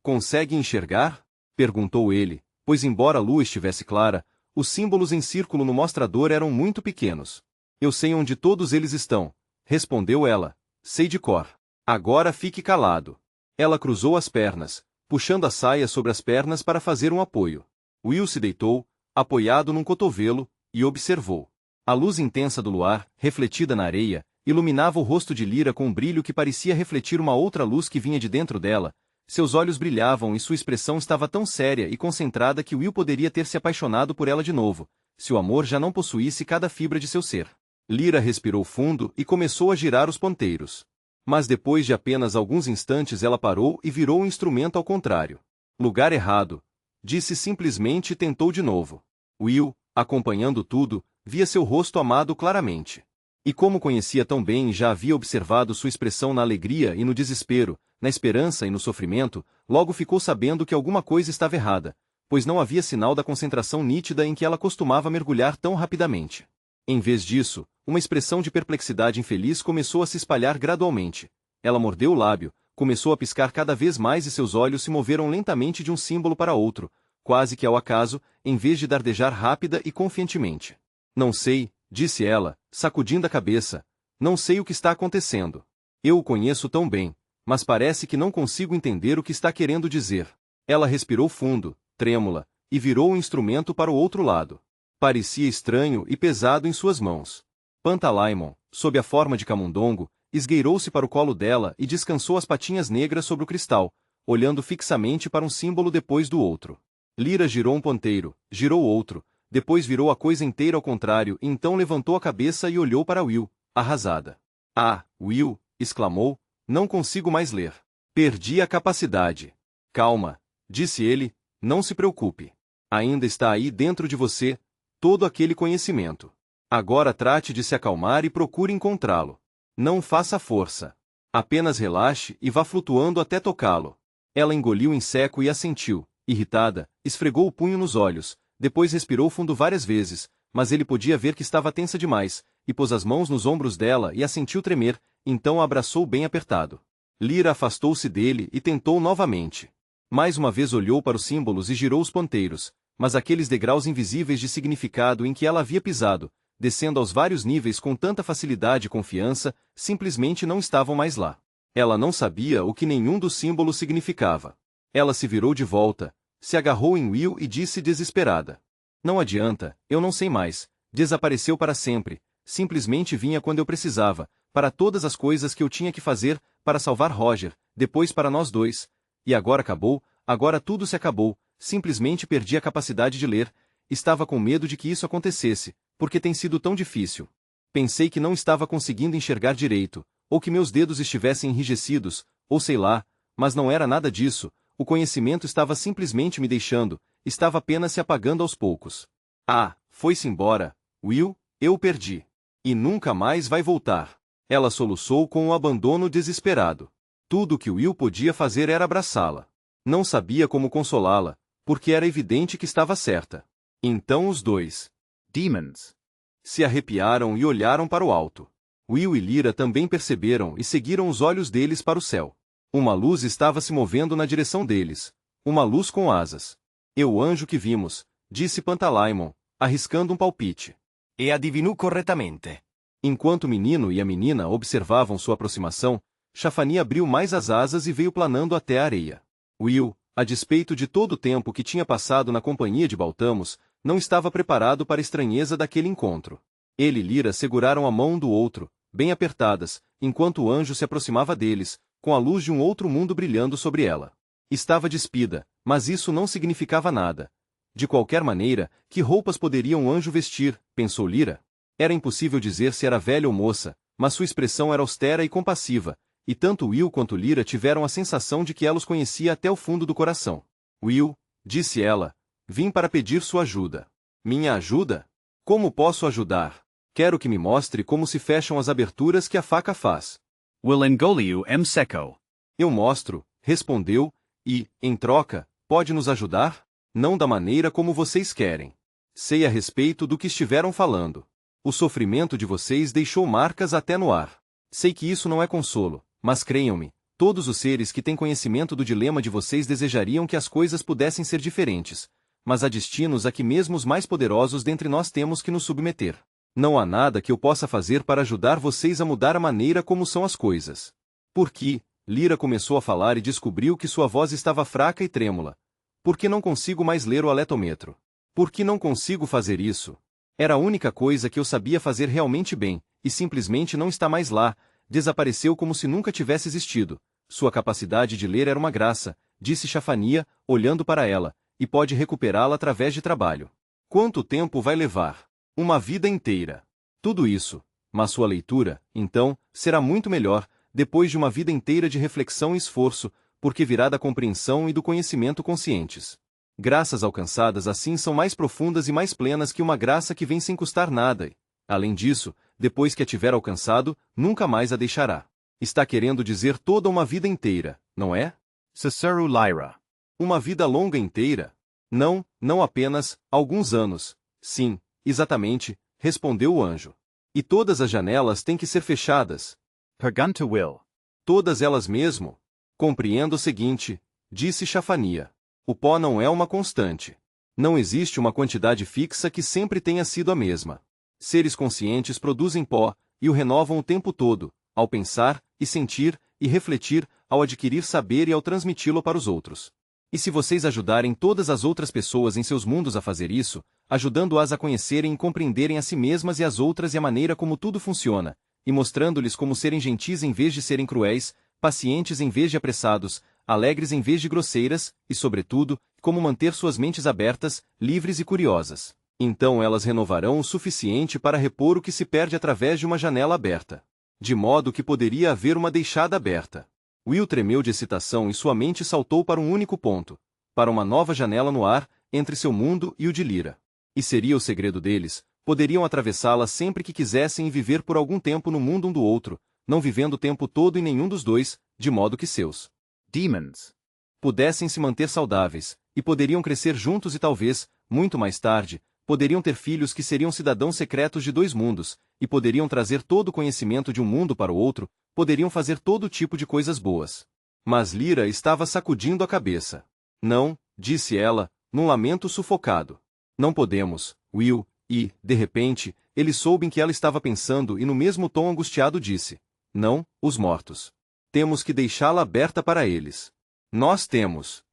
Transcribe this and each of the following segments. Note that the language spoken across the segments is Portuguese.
Consegue enxergar? Perguntou ele, pois embora a lua estivesse clara, os símbolos em círculo no mostrador eram muito pequenos. Eu sei onde todos eles estão, respondeu ela. Sei de cor. Agora fique calado. Ela cruzou as pernas, puxando a saia sobre as pernas para fazer um apoio. Will se deitou, apoiado num cotovelo, e observou. A luz intensa do luar, refletida na areia, iluminava o rosto de Lyra com um brilho que parecia refletir uma outra luz que vinha de dentro dela. Seus olhos brilhavam e sua expressão estava tão séria e concentrada que Will poderia ter se apaixonado por ela de novo, se o amor já não possuísse cada fibra de seu ser. Lyra respirou fundo e começou a girar os ponteiros. Mas depois de apenas alguns instantes ela parou e virou o instrumento ao contrário. Lugar errado, disse simplesmente e tentou de novo. Will, acompanhando tudo, via seu rosto amado claramente. E como conhecia tão bem e já havia observado sua expressão na alegria e no desespero, na esperança e no sofrimento, logo ficou sabendo que alguma coisa estava errada, pois não havia sinal da concentração nítida em que ela costumava mergulhar tão rapidamente. Em vez disso, uma expressão de perplexidade infeliz começou a se espalhar gradualmente. Ela mordeu o lábio, começou a piscar cada vez mais e seus olhos se moveram lentamente de um símbolo para outro, quase que ao acaso, em vez de dardejar rápida e confiantemente. Não sei, disse ela, sacudindo a cabeça. Não sei o que está acontecendo. Eu o conheço tão bem, mas parece que não consigo entender o que está querendo dizer. Ela respirou fundo, trêmula, e virou o instrumento para o outro lado. Parecia estranho e pesado em suas mãos. Pantalaimon, sob a forma de camundongo, esgueirou-se para o colo dela e descansou as patinhas negras sobre o cristal, olhando fixamente para um símbolo depois do outro. Lyra girou um ponteiro, girou outro, depois virou a coisa inteira ao contrário e então levantou a cabeça e olhou para Will, arrasada. Ah, Will, exclamou, não consigo mais ler. Perdi a capacidade. Calma, disse ele, não se preocupe. Ainda está aí dentro de você, todo aquele conhecimento. Agora trate de se acalmar e procure encontrá-lo. Não faça força. Apenas relaxe e vá flutuando até tocá-lo. Ela engoliu em seco e assentiu, irritada, esfregou o punho nos olhos, depois respirou fundo várias vezes, mas ele podia ver que estava tensa demais, e pôs as mãos nos ombros dela e a sentiu tremer, então a abraçou bem apertado. Lyra afastou-se dele e tentou novamente. Mais uma vez olhou para os símbolos e girou os ponteiros, mas aqueles degraus invisíveis de significado em que ela havia pisado, descendo aos vários níveis com tanta facilidade e confiança, simplesmente não estavam mais lá. Ela não sabia o que nenhum dos símbolos significava. Ela se virou de volta, se agarrou em Will e disse desesperada. Não adianta, eu não sei mais, desapareceu para sempre, simplesmente vinha quando eu precisava, para todas as coisas que eu tinha que fazer, para salvar Roger, depois para nós dois, e agora acabou, agora tudo se acabou, simplesmente perdi a capacidade de ler, estava com medo de que isso acontecesse, porque tem sido tão difícil. Pensei que não estava conseguindo enxergar direito, ou que meus dedos estivessem enrijecidos, ou sei lá, mas não era nada disso, o conhecimento estava simplesmente me deixando, estava apenas se apagando aos poucos. Ah, foi-se embora, Will, eu o perdi. E nunca mais vai voltar. Ela soluçou com um abandono desesperado. Tudo o que Will podia fazer era abraçá-la. Não sabia como consolá-la, porque era evidente que estava certa. Então os dois Demons se arrepiaram e olharam para o alto. Will e Lyra também perceberam e seguiram os olhos deles para o céu. Uma luz estava se movendo na direção deles. Uma luz com asas. É o anjo que vimos, disse Pantalaimon, arriscando um palpite. E adivinhou corretamente. Enquanto o menino e a menina observavam sua aproximação, Chafani abriu mais as asas e veio planando até a areia. Will, a despeito de todo o tempo que tinha passado na companhia de Baltamos, não estava preparado para a estranheza daquele encontro. Ele e Lyra seguraram a mão um do outro, bem apertadas, enquanto o anjo se aproximava deles, com a luz de um outro mundo brilhando sobre ela. Estava despida, mas isso não significava nada. De qualquer maneira, que roupas poderia um anjo vestir, pensou Lyra? Era impossível dizer se era velha ou moça, mas sua expressão era austera e compassiva, e tanto Will quanto Lyra tiveram a sensação de que ela os conhecia até o fundo do coração. Will, disse ela, vim para pedir sua ajuda. Minha ajuda? Como posso ajudar? Quero que me mostre como se fecham as aberturas que a faca faz. will engoliu seco. Eu mostro, respondeu, e, em troca, pode nos ajudar? Não da maneira como vocês querem. Sei a respeito do que estiveram falando. O sofrimento de vocês deixou marcas até no ar. Sei que isso não é consolo, mas creiam-me, Todos os seres que têm conhecimento do dilema de vocês desejariam que as coisas pudessem ser diferentes, mas há destinos a que mesmo os mais poderosos dentre nós temos que nos submeter. Não há nada que eu possa fazer para ajudar vocês a mudar a maneira como são as coisas. Porque, Lyra começou a falar e descobriu que sua voz estava fraca e trêmula. Por que não consigo mais ler o aletômetro? Por que não consigo fazer isso? Era a única coisa que eu sabia fazer realmente bem, e simplesmente não está mais lá, desapareceu como se nunca tivesse existido. Sua capacidade de ler era uma graça, disse Chafania, olhando para ela, e pode recuperá-la através de trabalho. Quanto tempo vai levar? Uma vida inteira. Tudo isso. Mas sua leitura, então, será muito melhor, depois de uma vida inteira de reflexão e esforço, porque virá da compreensão e do conhecimento conscientes. Graças alcançadas assim são mais profundas e mais plenas que uma graça que vem sem custar nada e, além disso, depois que a tiver alcançado, nunca mais a deixará. Está querendo dizer toda uma vida inteira, não é? Cicero Lyra. Uma vida longa inteira? Não, não apenas, alguns anos. Sim, exatamente, respondeu o anjo. E todas as janelas têm que ser fechadas. Pergunta Will. Todas elas mesmo? Compreendo o seguinte, disse Chafania. O pó não é uma constante. Não existe uma quantidade fixa que sempre tenha sido a mesma. Seres conscientes produzem pó, e o renovam o tempo todo, ao pensar, e sentir, e refletir, ao adquirir saber e ao transmiti-lo para os outros. E se vocês ajudarem todas as outras pessoas em seus mundos a fazer isso, ajudando-as a conhecerem e compreenderem a si mesmas e as outras e a maneira como tudo funciona, e mostrando-lhes como serem gentis em vez de serem cruéis, pacientes em vez de apressados, alegres em vez de grosseiras, e, sobretudo, como manter suas mentes abertas, livres e curiosas. Então elas renovarão o suficiente para repor o que se perde através de uma janela aberta. De modo que poderia haver uma deixada aberta. Will tremeu de excitação e sua mente saltou para um único ponto, para uma nova janela no ar, entre seu mundo e o de Lyra. E seria o segredo deles, poderiam atravessá-la sempre que quisessem e viver por algum tempo no mundo um do outro, não vivendo o tempo todo em nenhum dos dois, de modo que seus demons pudessem se manter saudáveis, e poderiam crescer juntos e talvez, muito mais tarde, poderiam ter filhos que seriam cidadãos secretos de dois mundos, e poderiam trazer todo o conhecimento de um mundo para o outro, poderiam fazer todo tipo de coisas boas. Mas Lyra estava sacudindo a cabeça. Não, disse ela, num lamento sufocado. Não podemos, Will, e, de repente, ele soube em que ela estava pensando e no mesmo tom angustiado disse: não, os mortos. Temos que deixá-la aberta para eles. Nós temos.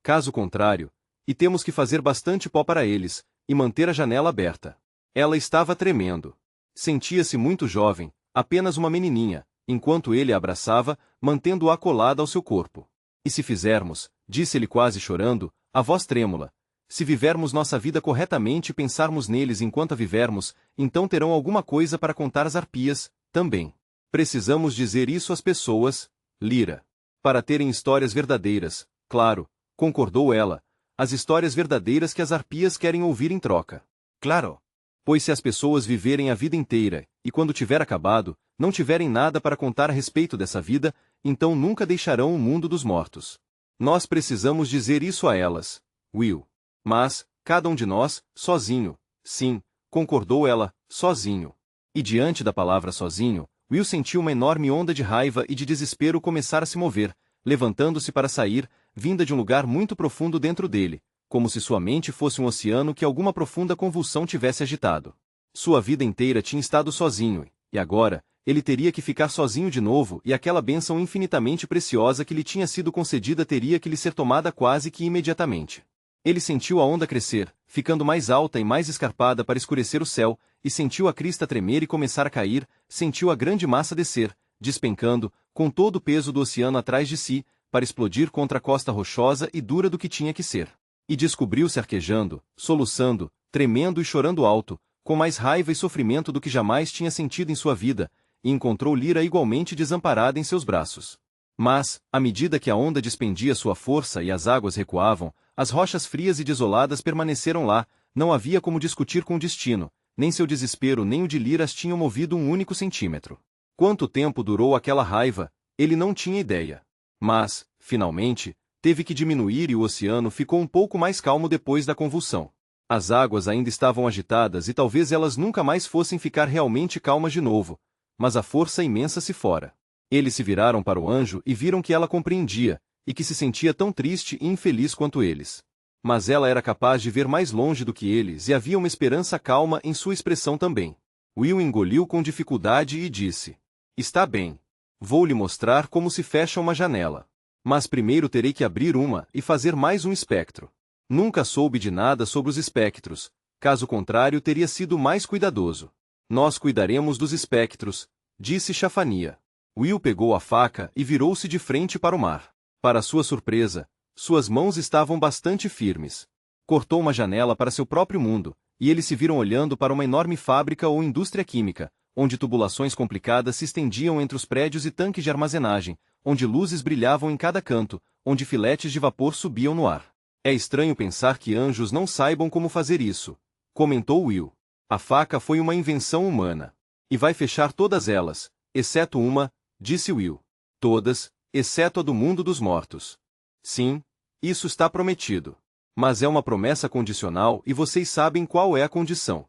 Caso contrário, e temos que fazer bastante pó para eles, e manter a janela aberta. Ela estava tremendo. Sentia-se muito jovem, apenas uma menininha, enquanto ele a abraçava, mantendo-a colada ao seu corpo. E se fizermos, disse ele quase chorando, a voz trêmula, se vivermos nossa vida corretamente e pensarmos neles enquanto a vivermos, então terão alguma coisa para contar às arpias, também. Precisamos dizer isso às pessoas, Lyra. Para terem histórias verdadeiras, claro, concordou ela, as histórias verdadeiras que as arpias querem ouvir em troca. Claro. Pois se as pessoas viverem a vida inteira, e quando tiver acabado, não tiverem nada para contar a respeito dessa vida, então nunca deixarão o mundo dos mortos. Nós precisamos dizer isso a elas, Will. Mas, cada um de nós, sozinho. Sim, concordou ela, sozinho. E diante da palavra sozinho, Will sentiu uma enorme onda de raiva e de desespero começar a se mover, levantando-se para sair, vinda de um lugar muito profundo dentro dele, como se sua mente fosse um oceano que alguma profunda convulsão tivesse agitado. Sua vida inteira tinha estado sozinho, e agora, ele teria que ficar sozinho de novo e aquela bênção infinitamente preciosa que lhe tinha sido concedida teria que lhe ser tomada quase que imediatamente. Ele sentiu a onda crescer, ficando mais alta e mais escarpada para escurecer o céu, e sentiu a crista tremer e começar a cair, sentiu a grande massa descer, despencando, com todo o peso do oceano atrás de si, para explodir contra a costa rochosa e dura do que tinha que ser. E descobriu-se arquejando, soluçando, tremendo e chorando alto, com mais raiva e sofrimento do que jamais tinha sentido em sua vida, e encontrou Lyra igualmente desamparada em seus braços. Mas, à medida que a onda despendia sua força e as águas recuavam, as rochas frias e desoladas permaneceram lá, não havia como discutir com o destino, nem seu desespero nem o de Lyra as tinham movido um único centímetro. Quanto tempo durou aquela raiva, ele não tinha ideia. Mas, finalmente, teve que diminuir e o oceano ficou um pouco mais calmo depois da convulsão. As águas ainda estavam agitadas e talvez elas nunca mais fossem ficar realmente calmas de novo, mas a força imensa se fora. Eles se viraram para o anjo e viram que ela compreendia, e que se sentia tão triste e infeliz quanto eles. Mas ela era capaz de ver mais longe do que eles e havia uma esperança calma em sua expressão também. Will engoliu com dificuldade e disse: Está bem. Vou lhe mostrar como se fecha uma janela. Mas primeiro terei que abrir uma e fazer mais um espectro. Nunca soube de nada sobre os espectros, caso contrário teria sido mais cuidadoso. Nós cuidaremos dos espectros, disse Chafania. Will pegou a faca e virou-se de frente para o mar. Para sua surpresa, suas mãos estavam bastante firmes. Cortou uma janela para seu próprio mundo, e eles se viram olhando para uma enorme fábrica ou indústria química, onde tubulações complicadas se estendiam entre os prédios e tanques de armazenagem, onde luzes brilhavam em cada canto, onde filetes de vapor subiam no ar. É estranho pensar que anjos não saibam como fazer isso, comentou Will. A faca foi uma invenção humana. E vai fechar todas elas, exceto uma, disse Will. Todas, exceto a do mundo dos mortos. Sim, isso está prometido. Mas é uma promessa condicional e vocês sabem qual é a condição.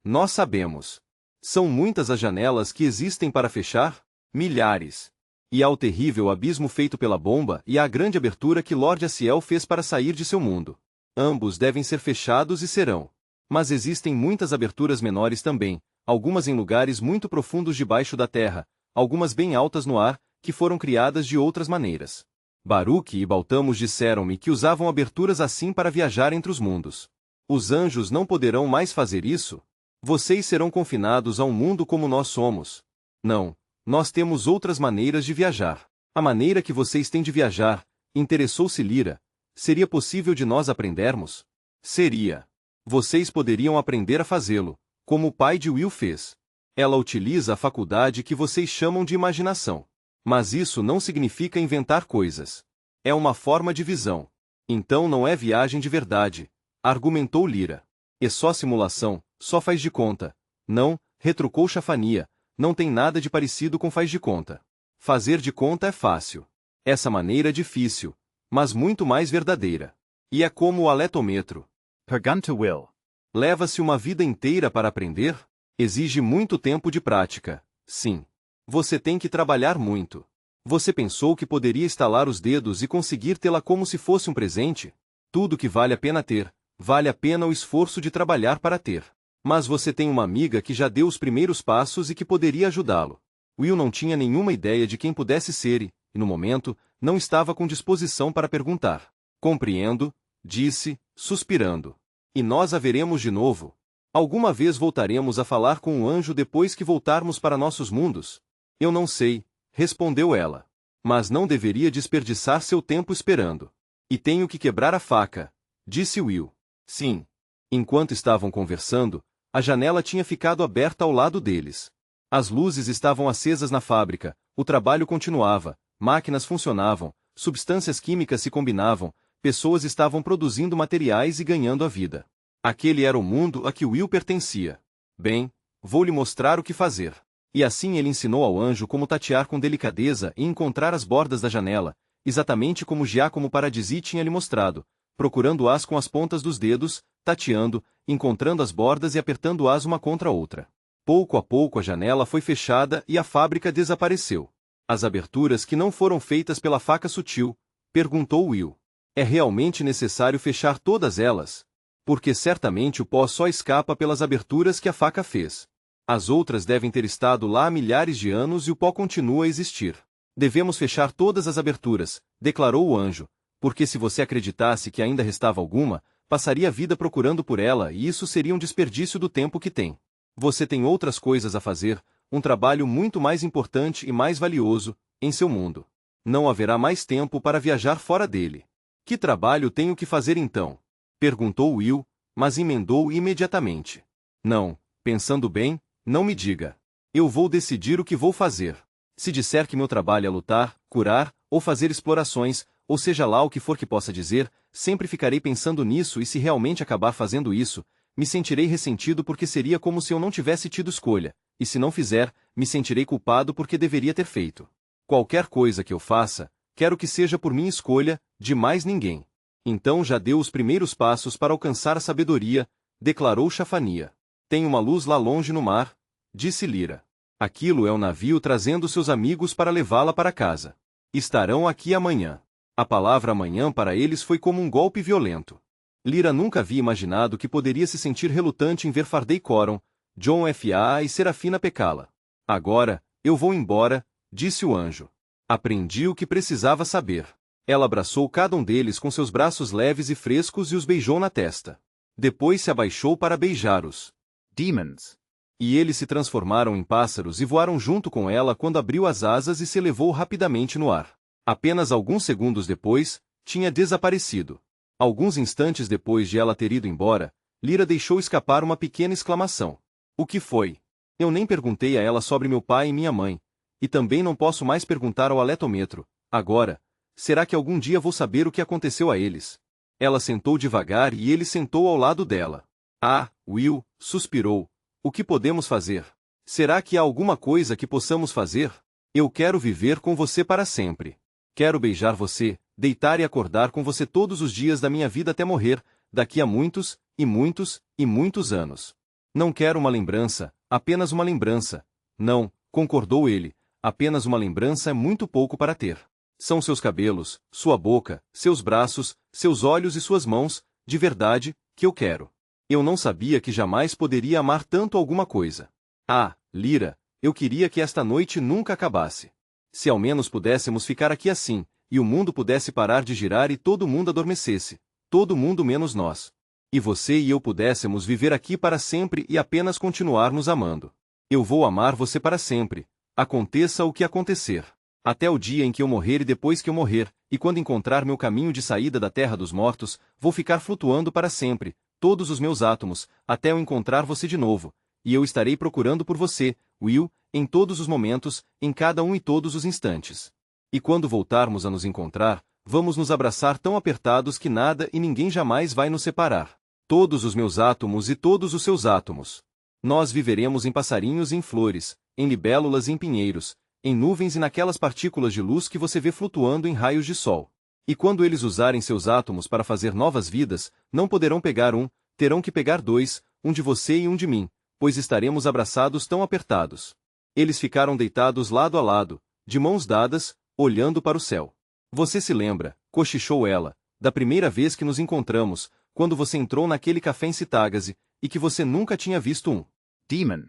Nós sabemos. São muitas as janelas que existem para fechar? Milhares. E ao terrível abismo feito pela bomba e à grande abertura que Lord Aciel fez para sair de seu mundo. Ambos devem ser fechados e serão. Mas existem muitas aberturas menores também, algumas em lugares muito profundos debaixo da terra, algumas bem altas no ar, que foram criadas de outras maneiras. Baruque e Baltamos disseram-me que usavam aberturas assim para viajar entre os mundos. Os anjos não poderão mais fazer isso? Vocês serão confinados a um mundo como nós somos. Não, nós temos outras maneiras de viajar. A maneira que vocês têm de viajar, interessou-se Lyra, seria possível de nós aprendermos? Seria. Vocês poderiam aprender a fazê-lo, como o pai de Will fez. Ela utiliza a faculdade que vocês chamam de imaginação. Mas isso não significa inventar coisas. É uma forma de visão. Então não é viagem de verdade, argumentou Lyra. É só simulação, só faz de conta. Não, retrucou Chafania, não tem nada de parecido com faz de conta. Fazer de conta é fácil. Essa maneira é difícil, mas muito mais verdadeira. E é como o aletômetro. Pergunta Will. Leva-se uma vida inteira para aprender? Exige muito tempo de prática, sim. Você tem que trabalhar muito. Você pensou que poderia estalar os dedos e conseguir tê-la como se fosse um presente? Tudo que vale a pena ter, vale a pena o esforço de trabalhar para ter. Mas você tem uma amiga que já deu os primeiros passos e que poderia ajudá-lo. Will não tinha nenhuma ideia de quem pudesse ser e, no momento, não estava com disposição para perguntar. Compreendo, disse, suspirando. E nós a veremos de novo. Alguma vez voltaremos a falar com um anjo depois que voltarmos para nossos mundos? Eu não sei, respondeu ela. Mas não deveria desperdiçar seu tempo esperando. E tenho que quebrar a faca, disse Will. Sim. Enquanto estavam conversando, a janela tinha ficado aberta ao lado deles. As luzes estavam acesas na fábrica, o trabalho continuava, máquinas funcionavam, substâncias químicas se combinavam, pessoas estavam produzindo materiais e ganhando a vida. Aquele era o mundo a que Will pertencia. Bem, vou lhe mostrar o que fazer. E assim ele ensinou ao anjo como tatear com delicadeza e encontrar as bordas da janela, exatamente como Giacomo Paradisi tinha lhe mostrado, procurando-as com as pontas dos dedos, tateando, encontrando as bordas e apertando-as uma contra a outra. Pouco a pouco a janela foi fechada e a fábrica desapareceu. As aberturas que não foram feitas pela faca sutil? Perguntou Will. É realmente necessário fechar todas elas? Porque certamente o pó só escapa pelas aberturas que a faca fez. As outras devem ter estado lá há milhares de anos e o pó continua a existir. Devemos fechar todas as aberturas, declarou o anjo, porque se você acreditasse que ainda restava alguma, passaria a vida procurando por ela e isso seria um desperdício do tempo que tem. Você tem outras coisas a fazer, um trabalho muito mais importante e mais valioso, em seu mundo. Não haverá mais tempo para viajar fora dele. Que trabalho tenho que fazer então? Perguntou Will, mas emendou imediatamente. Não, pensando bem, não me diga. Eu vou decidir o que vou fazer. Se disser que meu trabalho é lutar, curar, ou fazer explorações, ou seja lá o que for que possa dizer, sempre ficarei pensando nisso e se realmente acabar fazendo isso, me sentirei ressentido porque seria como se eu não tivesse tido escolha, e se não fizer, me sentirei culpado porque deveria ter feito. Qualquer coisa que eu faça, quero que seja por minha escolha, de mais ninguém. Então já deu os primeiros passos para alcançar a sabedoria, declarou Chafania. Tem uma luz lá longe no mar, disse Lyra. Aquilo é o navio trazendo seus amigos para levá-la para casa. Estarão aqui amanhã. A palavra amanhã para eles foi como um golpe violento. Lyra nunca havia imaginado que poderia se sentir relutante em ver Fardey Coron, John F.A. e Serafina pecá-la. Agora, eu vou embora, disse o anjo. Aprendi o que precisava saber. Ela abraçou cada um deles com seus braços leves e frescos e os beijou na testa. Depois se abaixou para beijar-os. Demons. E eles se transformaram em pássaros e voaram junto com ela quando abriu as asas e se elevou rapidamente no ar. Apenas alguns segundos depois, tinha desaparecido. Alguns instantes depois de ela ter ido embora, Lyra deixou escapar uma pequena exclamação. O que foi? Eu nem perguntei a ela sobre meu pai e minha mãe. E também não posso mais perguntar ao aletômetro. Agora, será que algum dia vou saber o que aconteceu a eles? Ela sentou devagar e ele sentou ao lado dela. Ah, Will, suspirou. O que podemos fazer? Será que há alguma coisa que possamos fazer? Eu quero viver com você para sempre. Quero beijar você, deitar e acordar com você todos os dias da minha vida até morrer, daqui a muitos, e muitos, e muitos anos. Não quero uma lembrança, apenas uma lembrança. Não, concordou ele, apenas uma lembrança é muito pouco para ter. São seus cabelos, sua boca, seus braços, seus olhos e suas mãos, de verdade, que eu quero. Eu não sabia que jamais poderia amar tanto alguma coisa. Ah, Lyra, eu queria que esta noite nunca acabasse. Se ao menos pudéssemos ficar aqui assim, e o mundo pudesse parar de girar e todo mundo adormecesse, todo mundo menos nós. E você e eu pudéssemos viver aqui para sempre e apenas continuar nos amando. Eu vou amar você para sempre, aconteça o que acontecer. Até o dia em que eu morrer e depois que eu morrer, e quando encontrar meu caminho de saída da terra dos mortos, vou ficar flutuando para sempre, todos os meus átomos, até eu encontrar você de novo, e eu estarei procurando por você, Will, em todos os momentos, em cada um e todos os instantes. E quando voltarmos a nos encontrar, vamos nos abraçar tão apertados que nada e ninguém jamais vai nos separar. Todos os meus átomos e todos os seus átomos. Nós viveremos em passarinhos e em flores, em libélulas e em pinheiros, em nuvens e naquelas partículas de luz que você vê flutuando em raios de sol. E quando eles usarem seus átomos para fazer novas vidas, não poderão pegar um, terão que pegar dois, um de você e um de mim, pois estaremos abraçados tão apertados. Eles ficaram deitados lado a lado, de mãos dadas, olhando para o céu. Você se lembra, cochichou ela, da primeira vez que nos encontramos, quando você entrou naquele café em Citágase, e que você nunca tinha visto um Demon.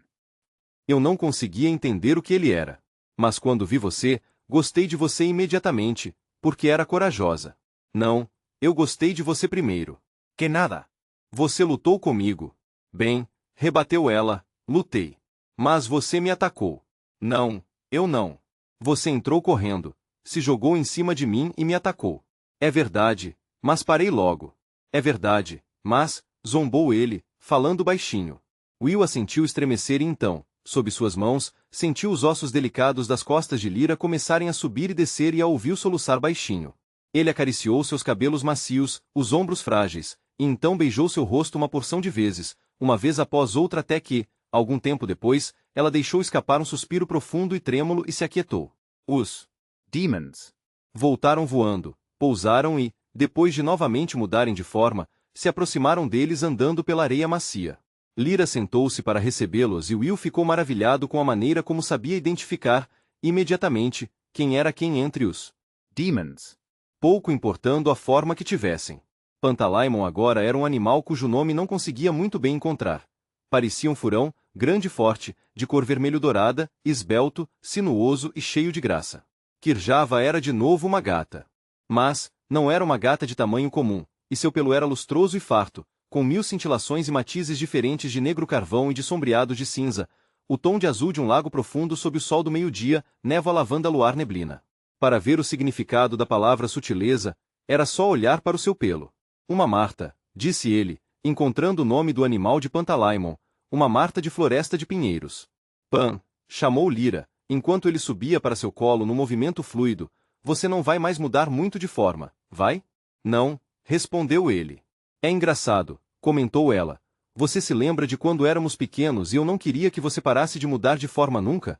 Eu não conseguia entender o que ele era. Mas quando vi você, gostei de você imediatamente, porque era corajosa. Não, eu gostei de você primeiro. Que nada. Você lutou comigo. Bem, rebateu ela, lutei. Mas você me atacou. Não, eu não. Você entrou correndo, se jogou em cima de mim e me atacou. É verdade, mas parei logo. É verdade, mas, zombou ele, falando baixinho. Will a sentiu estremecer e então, sob suas mãos, sentiu os ossos delicados das costas de Lyra começarem a subir e descer e a ouviu soluçar baixinho. Ele acariciou seus cabelos macios, os ombros frágeis, e então beijou seu rosto uma porção de vezes, uma vez após outra até que, algum tempo depois, ela deixou escapar um suspiro profundo e trêmulo e se aquietou. Os Demons. voltaram voando, pousaram e, depois de novamente mudarem de forma, se aproximaram deles andando pela areia macia. Lyra sentou-se para recebê-los e Will ficou maravilhado com a maneira como sabia identificar, imediatamente, quem era quem entre os Demons. pouco importando a forma que tivessem. Pantalaimon agora era um animal cujo nome não conseguia muito bem encontrar. Parecia um furão, grande e forte, de cor vermelho-dourada, esbelto, sinuoso e cheio de graça. Kirjava era de novo uma gata. Mas, não era uma gata de tamanho comum, e seu pelo era lustroso e farto, com 1000 cintilações e matizes diferentes de negro carvão e de sombreado de cinza, o tom de azul de um lago profundo sob o sol do meio-dia, névoa lavanda luar neblina. Para ver o significado da palavra sutileza, era só olhar para o seu pelo. Uma Marta, disse ele, encontrando o nome do animal de Pantalaimon, uma Marta de floresta de pinheiros. Pan, chamou Lyra, enquanto ele subia para seu colo no movimento fluido, você não vai mais mudar muito de forma, vai? Não, respondeu ele. É engraçado, comentou ela. Você se lembra de quando éramos pequenos e eu não queria que você parasse de mudar de forma nunca?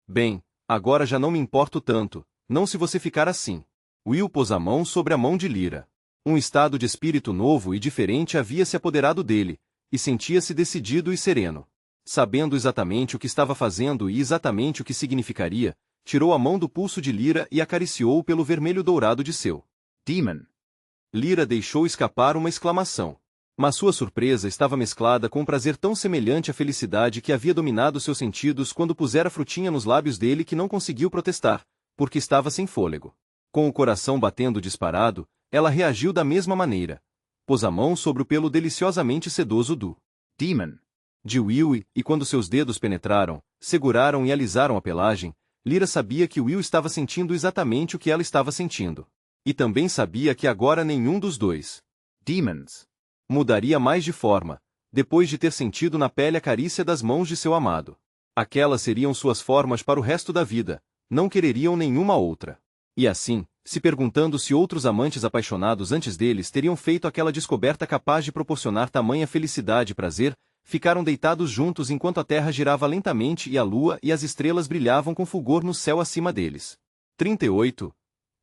Bem, agora já não me importo tanto, não se você ficar assim. Will pôs a mão sobre a mão de Lyra. Um estado de espírito novo e diferente havia se apoderado dele, e sentia-se decidido e sereno. Sabendo exatamente o que estava fazendo e exatamente o que significaria, tirou a mão do pulso de Lyra e acariciou-o pelo vermelho dourado de seu. Demon. Lyra deixou escapar uma exclamação. Mas sua surpresa estava mesclada com um prazer tão semelhante à felicidade que havia dominado seus sentidos quando pusera a frutinha nos lábios dele que não conseguiu protestar, porque estava sem fôlego. Com o coração batendo disparado, ela reagiu da mesma maneira. Pôs a mão sobre o pelo deliciosamente sedoso do Demon. de Will e quando seus dedos penetraram, seguraram e alisaram a pelagem, Lyra sabia que Will estava sentindo exatamente o que ela estava sentindo. E também sabia que agora nenhum dos dois Demons. mudaria mais de forma, depois de ter sentido na pele a carícia das mãos de seu amado. Aquelas seriam suas formas para o resto da vida, não quereriam nenhuma outra. E assim, se perguntando se outros amantes apaixonados antes deles teriam feito aquela descoberta capaz de proporcionar tamanha felicidade e prazer, ficaram deitados juntos enquanto a terra girava lentamente e a lua e as estrelas brilhavam com fulgor no céu acima deles. 38.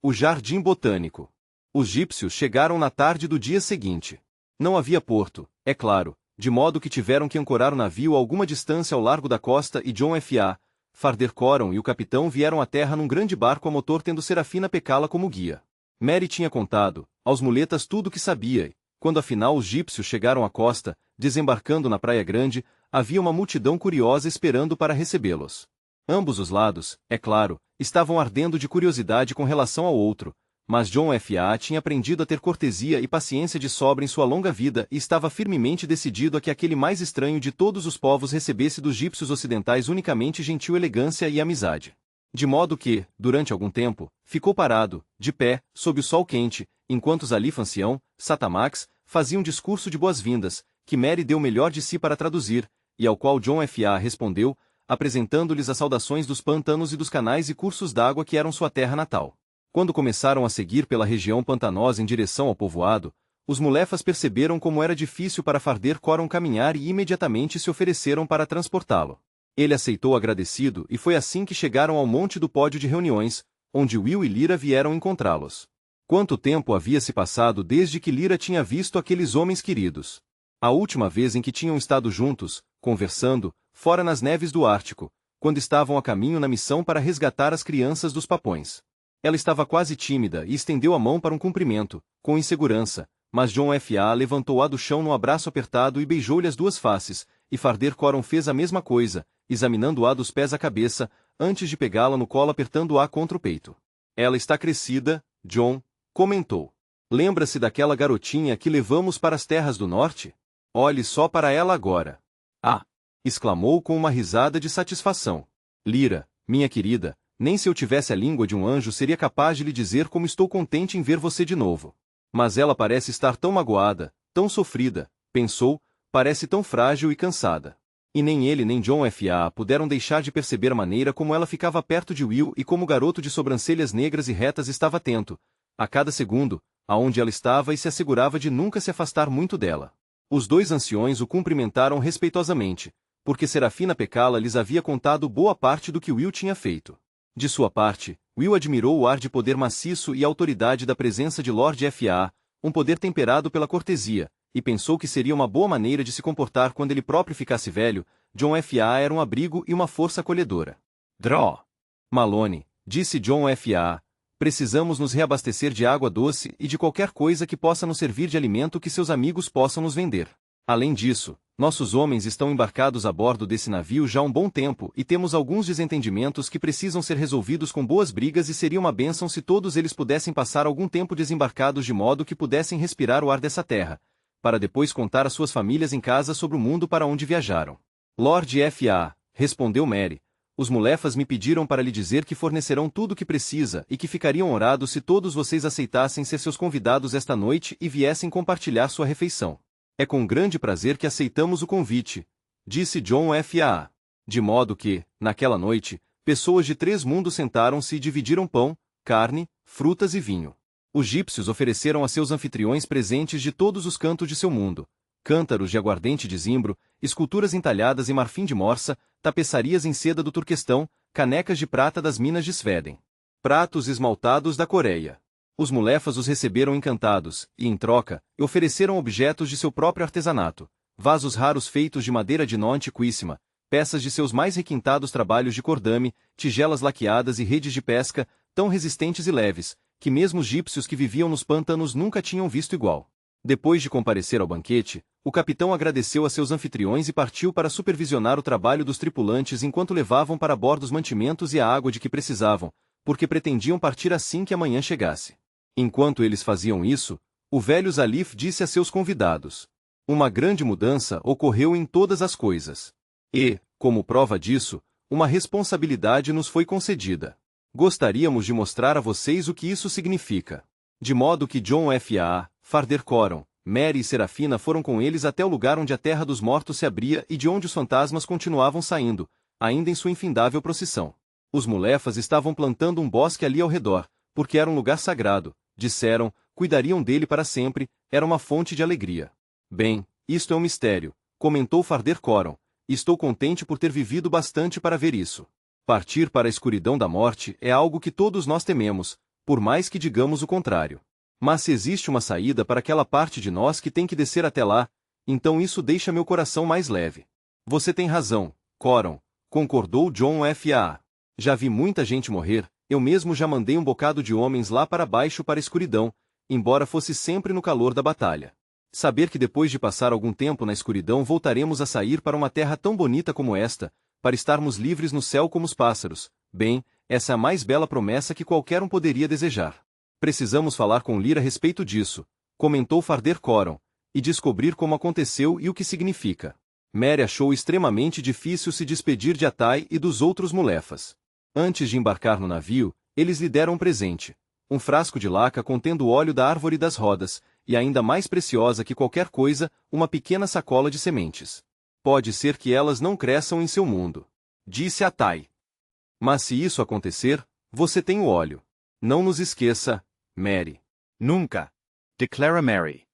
O Jardim Botânico. Os gípcios chegaram na tarde do dia seguinte. Não havia porto, é claro, de modo que tiveram que ancorar o navio a alguma distância ao largo da costa e John F.A., Farder Coram e o capitão vieram à terra num grande barco a motor tendo Serafina Pecala como guia. Mary tinha contado aos muletas tudo o que sabia e, quando afinal os gípcios chegaram à costa, desembarcando na Praia Grande, havia uma multidão curiosa esperando para recebê-los. Ambos os lados, é claro, estavam ardendo de curiosidade com relação ao outro, mas John F.A. tinha aprendido a ter cortesia e paciência de sobra em sua longa vida e estava firmemente decidido a que aquele mais estranho de todos os povos recebesse dos gípcios ocidentais unicamente gentil elegância e amizade. De modo que, durante algum tempo, ficou parado, de pé, sob o sol quente, enquanto os Alif Ancião, Satamax, faziam um discurso de boas-vindas, que Mary deu o melhor de si para traduzir, e ao qual John F.A. respondeu, apresentando-lhes as saudações dos pântanos e dos canais e cursos d'água que eram sua terra natal. Quando começaram a seguir pela região pantanosa em direção ao povoado, os mulefas perceberam como era difícil para Farder Coram caminhar e imediatamente se ofereceram para transportá-lo. Ele aceitou agradecido e foi assim que chegaram ao monte do pódio de reuniões, onde Will e Lyra vieram encontrá-los. Quanto tempo havia se passado desde que Lyra tinha visto aqueles homens queridos? A última vez em que tinham estado juntos, conversando, fora nas neves do Ártico, quando estavam a caminho na missão para resgatar as crianças dos papões. Ela estava quase tímida e estendeu a mão para um cumprimento, com insegurança, mas John F.A. levantou-a do chão num abraço apertado e beijou-lhe as duas faces, e Farder Coram fez a mesma coisa, examinando-a dos pés à cabeça, antes de pegá-la no colo apertando-a contra o peito. Ela está crescida, John, comentou. Lembra-se daquela garotinha que levamos para as terras do norte? Olhe só para ela agora. Ah! Exclamou com uma risada de satisfação. Lyra, minha querida, nem se eu tivesse a língua de um anjo seria capaz de lhe dizer como estou contente em ver você de novo. Mas ela parece estar tão magoada, tão sofrida, pensou, parece tão frágil e cansada. E nem ele nem John F.A. puderam deixar de perceber a maneira como ela ficava perto de Will e como o garoto de sobrancelhas negras e retas estava atento, a cada segundo, aonde ela estava e se assegurava de nunca se afastar muito dela. Os dois anciões o cumprimentaram respeitosamente, porque Serafina Pecala lhes havia contado boa parte do que Will tinha feito. De sua parte, Will admirou o ar de poder maciço e a autoridade da presença de Lord F.A., um poder temperado pela cortesia, e pensou que seria uma boa maneira de se comportar quando ele próprio ficasse velho. John F.A. era um abrigo e uma força acolhedora. Draw. Malone, disse John F.A., precisamos nos reabastecer de água doce e de qualquer coisa que possa nos servir de alimento que seus amigos possam nos vender. Além disso, nossos homens estão embarcados a bordo desse navio já há um bom tempo e temos alguns desentendimentos que precisam ser resolvidos com boas brigas e seria uma bênção se todos eles pudessem passar algum tempo desembarcados de modo que pudessem respirar o ar dessa terra, para depois contar às suas famílias em casa sobre o mundo para onde viajaram. Lord F.A., respondeu Mary, os mulefas me pediram para lhe dizer que fornecerão tudo o que precisa e que ficariam honrados se todos vocês aceitassem ser seus convidados esta noite e viessem compartilhar sua refeição. É com grande prazer que aceitamos o convite, disse John F.A. De modo que, naquela noite, pessoas de 3 mundos sentaram-se e dividiram pão, carne, frutas e vinho. Os gípcios ofereceram a seus anfitriões presentes de todos os cantos de seu mundo, cântaros de aguardente de zimbro, esculturas entalhadas em marfim de Morsa, tapeçarias em seda do Turquestão, canecas de prata das minas de Sveden, pratos esmaltados da Coreia. Os mulefas os receberam encantados, e em troca, ofereceram objetos de seu próprio artesanato, vasos raros feitos de madeira de nó antiquíssima, peças de seus mais requintados trabalhos de cordame, tigelas laqueadas e redes de pesca, tão resistentes e leves, que mesmo os egípcios que viviam nos pântanos nunca tinham visto igual. Depois de comparecer ao banquete, o capitão agradeceu a seus anfitriões e partiu para supervisionar o trabalho dos tripulantes enquanto levavam para bordo os mantimentos e a água de que precisavam, porque pretendiam partir assim que a manhã chegasse. Enquanto eles faziam isso, o velho Zalif disse a seus convidados: uma grande mudança ocorreu em todas as coisas. E, como prova disso, uma responsabilidade nos foi concedida. Gostaríamos de mostrar a vocês o que isso significa. De modo que John F.A., Farder Coram, Mary e Serafina foram com eles até o lugar onde a terra dos mortos se abria e de onde os fantasmas continuavam saindo, ainda em sua infindável procissão. Os mulefas estavam plantando um bosque ali ao redor, porque era um lugar sagrado, disseram, cuidariam dele para sempre, era uma fonte de alegria. Bem, isto é um mistério, comentou Farder Coram, e estou contente por ter vivido bastante para ver isso. Partir para a escuridão da morte é algo que todos nós tememos, por mais que digamos o contrário. Mas se existe uma saída para aquela parte de nós que tem que descer até lá, então isso deixa meu coração mais leve. Você tem razão, Coram, concordou John F.A. Já vi muita gente morrer, eu mesmo já mandei um bocado de homens lá para baixo para a escuridão, embora fosse sempre no calor da batalha. Saber que depois de passar algum tempo na escuridão voltaremos a sair para uma terra tão bonita como esta, para estarmos livres no céu como os pássaros, bem, essa é a mais bela promessa que qualquer um poderia desejar. Precisamos falar com Lyra a respeito disso, comentou Farder Coram, e descobrir como aconteceu e o que significa. Mary achou extremamente difícil se despedir de Atai e dos outros mulefas. Antes de embarcar no navio, eles lhe deram um presente, um frasco de laca contendo o óleo da árvore das rodas, e ainda mais preciosa que qualquer coisa, uma pequena sacola de sementes. Pode ser que elas não cresçam em seu mundo, disse Atai. Mas se isso acontecer, você tem o óleo. Não nos esqueça, Mary. Nunca, declara Mary.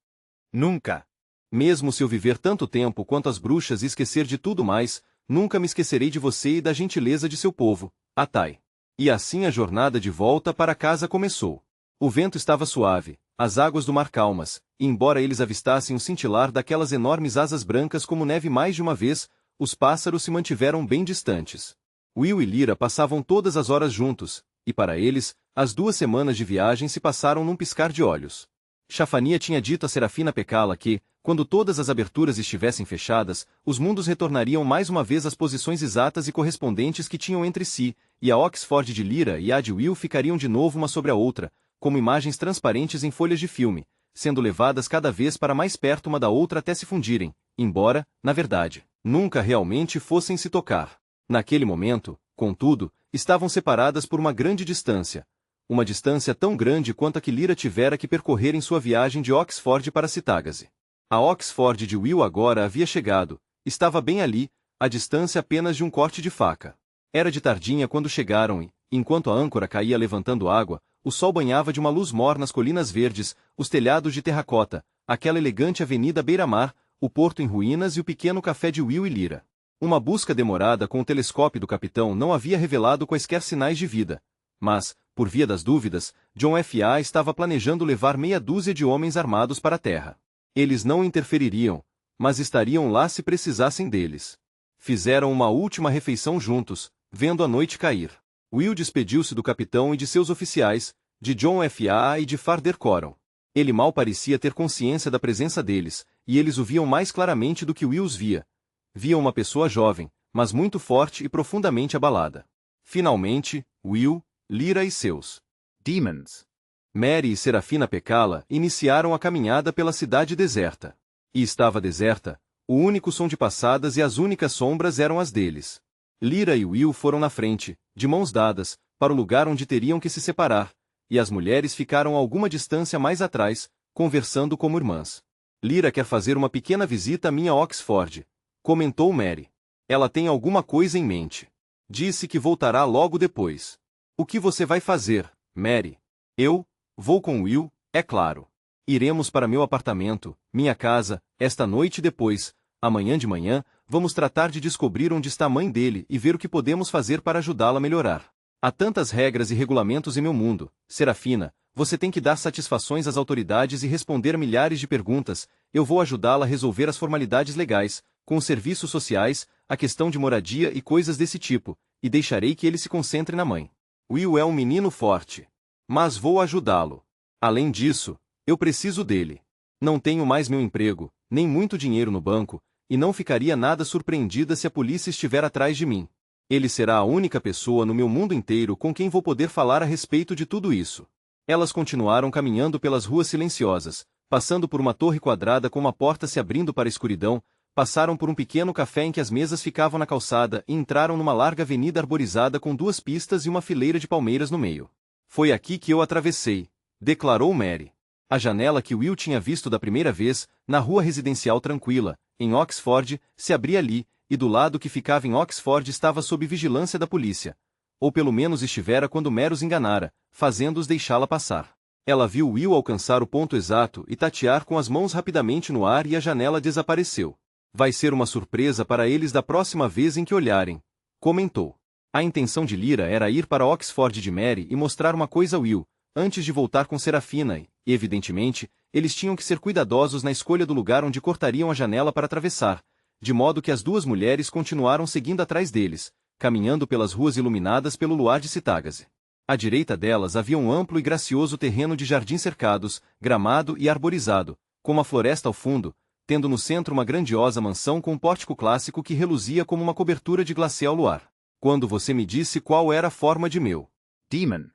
Nunca. Mesmo se eu viver tanto tempo quanto as bruxas e esquecer de tudo mais, nunca me esquecerei de você e da gentileza de seu povo, Atai. E assim a jornada de volta para casa começou. O vento estava suave, as águas do mar calmas, e embora eles avistassem o cintilar daquelas enormes asas brancas como neve mais de uma vez, os pássaros se mantiveram bem distantes. Will e Lyra passavam todas as horas juntos, e para eles, as 2 semanas de viagem se passaram num piscar de olhos. Chafania tinha dito a Serafina Pecala que, quando todas as aberturas estivessem fechadas, os mundos retornariam mais uma vez às posições exatas e correspondentes que tinham entre si, e a Oxford de Lyra e a de Will ficariam de novo uma sobre a outra, como imagens transparentes em folhas de filme, sendo levadas cada vez para mais perto uma da outra até se fundirem, embora, na verdade, nunca realmente fossem se tocar. Naquele momento, contudo, estavam separadas por uma grande distância. Uma distância tão grande quanto a que Lyra tivera que percorrer em sua viagem de Oxford para Citágase. A Oxford de Will agora havia chegado, estava bem ali, a distância apenas de um corte de faca. Era de tardinha quando chegaram e, enquanto a âncora caía levantando água, o sol banhava de uma luz morna as colinas verdes, os telhados de terracota, aquela elegante avenida beira-mar, o porto em ruínas e o pequeno café de Will e Lyra. Uma busca demorada com o telescópio do capitão não havia revelado quaisquer sinais de vida. Mas, por via das dúvidas, John F.A. estava planejando levar meia dúzia de homens armados para a terra. Eles não interfeririam, mas estariam lá se precisassem deles. Fizeram uma última refeição juntos, vendo a noite cair. Will despediu-se do capitão e de seus oficiais, de John F.A. e de Farder Coram. Ele mal parecia ter consciência da presença deles, e eles o viam mais claramente do que Will os via. Viam uma pessoa jovem, mas muito forte e profundamente abalada. Finalmente, Will, Lyra e seus demons, Mary e Serafina Pecala iniciaram a caminhada pela cidade deserta. E estava deserta, o único som de passadas e as únicas sombras eram as deles. Lyra e Will foram na frente, de mãos dadas, para o lugar onde teriam que se separar, e as mulheres ficaram a alguma distância mais atrás, conversando como irmãs. Lyra quer fazer uma pequena visita à minha Oxford, comentou Mary. Ela tem alguma coisa em mente. Disse que voltará logo depois. O que você vai fazer, Mary? Eu vou com Will, é claro. Iremos para meu apartamento, minha casa, esta noite e depois, amanhã de manhã, vamos tratar de descobrir onde está a mãe dele e ver o que podemos fazer para ajudá-la a melhorar. Há tantas regras e regulamentos em meu mundo, Serafina, você tem que dar satisfações às autoridades e responder a milhares de perguntas, eu vou ajudá-la a resolver as formalidades legais, com os serviços sociais, a questão de moradia e coisas desse tipo, e deixarei que ele se concentre na mãe. Will é um menino forte. Mas vou ajudá-lo. Além disso, eu preciso dele. Não tenho mais meu emprego, nem muito dinheiro no banco, e não ficaria nada surpreendida se a polícia estiver atrás de mim. Ele será a única pessoa no meu mundo inteiro com quem vou poder falar a respeito de tudo isso. Elas continuaram caminhando pelas ruas silenciosas, passando por uma torre quadrada com uma porta se abrindo para a escuridão, passaram por um pequeno café em que as mesas ficavam na calçada e entraram numa larga avenida arborizada com 2 pistas e uma fileira de palmeiras no meio. Foi aqui que eu atravessei, declarou Mary. A janela que Will tinha visto da primeira vez, na rua residencial tranquila, em Oxford, se abria ali, e do lado que ficava em Oxford estava sob vigilância da polícia. Ou pelo menos estivera quando Mary os enganara, fazendo-os deixá-la passar. Ela viu Will alcançar o ponto exato e tatear com as mãos rapidamente no ar e a janela desapareceu. Vai ser uma surpresa para eles da próxima vez em que olharem, comentou. A intenção de Lyra era ir para Oxford de Mary e mostrar uma coisa a Will, antes de voltar com Serafina e, evidentemente, eles tinham que ser cuidadosos na escolha do lugar onde cortariam a janela para atravessar, de modo que as 2 mulheres continuaram seguindo atrás deles, caminhando pelas ruas iluminadas pelo luar de Citagaze. À direita delas havia um amplo e gracioso terreno de jardins cercados, gramado e arborizado, com uma floresta ao fundo, tendo no centro uma grandiosa mansão com um pórtico clássico que reluzia como uma cobertura de glacê ao luar. Quando você me disse qual era a forma de meu Demon.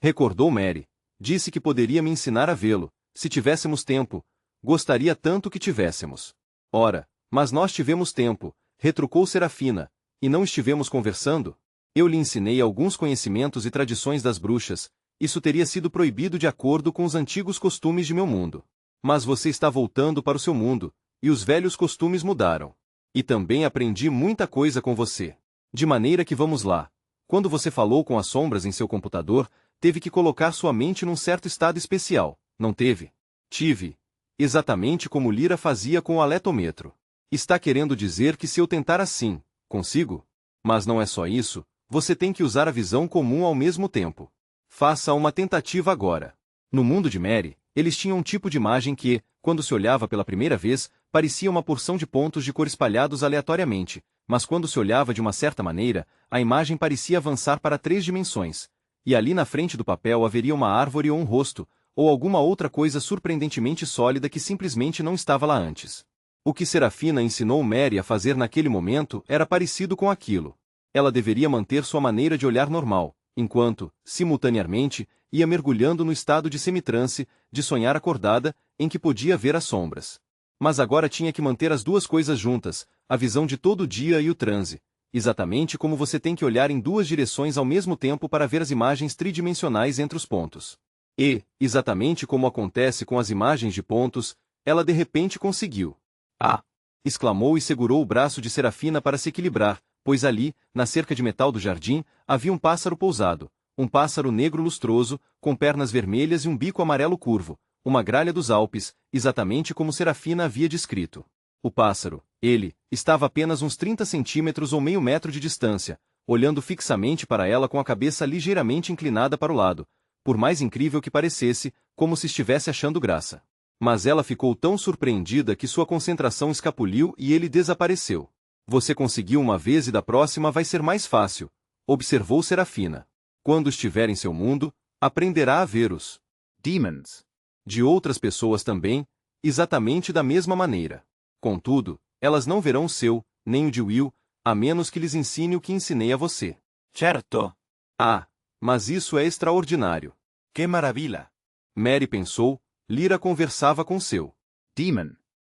Recordou Mary. Disse que poderia me ensinar a vê-lo, se tivéssemos tempo. Gostaria tanto que tivéssemos. Ora, mas nós tivemos tempo, retrucou Serafina, e não estivemos conversando? Eu lhe ensinei alguns conhecimentos e tradições das bruxas, isso teria sido proibido de acordo com os antigos costumes de meu mundo. Mas você está voltando para o seu mundo, e os velhos costumes mudaram. E também aprendi muita coisa com você. De maneira que vamos lá. Quando você falou com as sombras em seu computador, teve que colocar sua mente num certo estado especial, não teve? Tive. Exatamente como Lyra fazia com o aletômetro. Está querendo dizer que se eu tentar assim, consigo? Mas não é só isso, você tem que usar a visão comum ao mesmo tempo. Faça uma tentativa agora. No mundo de Mary, eles tinham um tipo de imagem que, quando se olhava pela primeira vez, parecia uma porção de pontos de cor espalhados aleatoriamente, mas quando se olhava de uma certa maneira, a imagem parecia avançar para 3 dimensões, e ali na frente do papel haveria uma árvore ou um rosto, ou alguma outra coisa surpreendentemente sólida que simplesmente não estava lá antes. O que Serafina ensinou Mary a fazer naquele momento era parecido com aquilo. Ela deveria manter sua maneira de olhar normal, enquanto, simultaneamente, ia mergulhando no estado de semitranse, de sonhar acordada, em que podia ver as sombras. Mas agora tinha que manter as 2 coisas juntas, a visão de todo dia e o transe, exatamente como você tem que olhar em 2 direções ao mesmo tempo para ver as imagens tridimensionais entre os pontos. E, exatamente como acontece com as imagens de pontos, ela de repente conseguiu. Ah! Exclamou e segurou o braço de Serafina para se equilibrar, pois ali, na cerca de metal do jardim, havia um pássaro pousado, um pássaro negro lustroso, com pernas vermelhas e um bico amarelo curvo, uma gralha dos Alpes, exatamente como Serafina havia descrito. O pássaro, ele, estava apenas uns 30 centímetros ou meio metro de distância, olhando fixamente para ela com a cabeça ligeiramente inclinada para o lado, por mais incrível que parecesse, como se estivesse achando graça. Mas ela ficou tão surpreendida que sua concentração escapuliu e ele desapareceu. Você conseguiu uma vez e da próxima vai ser mais fácil, observou Serafina. Quando estiver em seu mundo, aprenderá a ver os demons de outras pessoas também, exatamente da mesma maneira. Contudo, elas não verão o seu, nem o de Will, a menos que lhes ensine o que ensinei a você. Certo. Ah, mas isso é extraordinário. Que maravilha. Mary pensou, Lyra conversava com seu demon.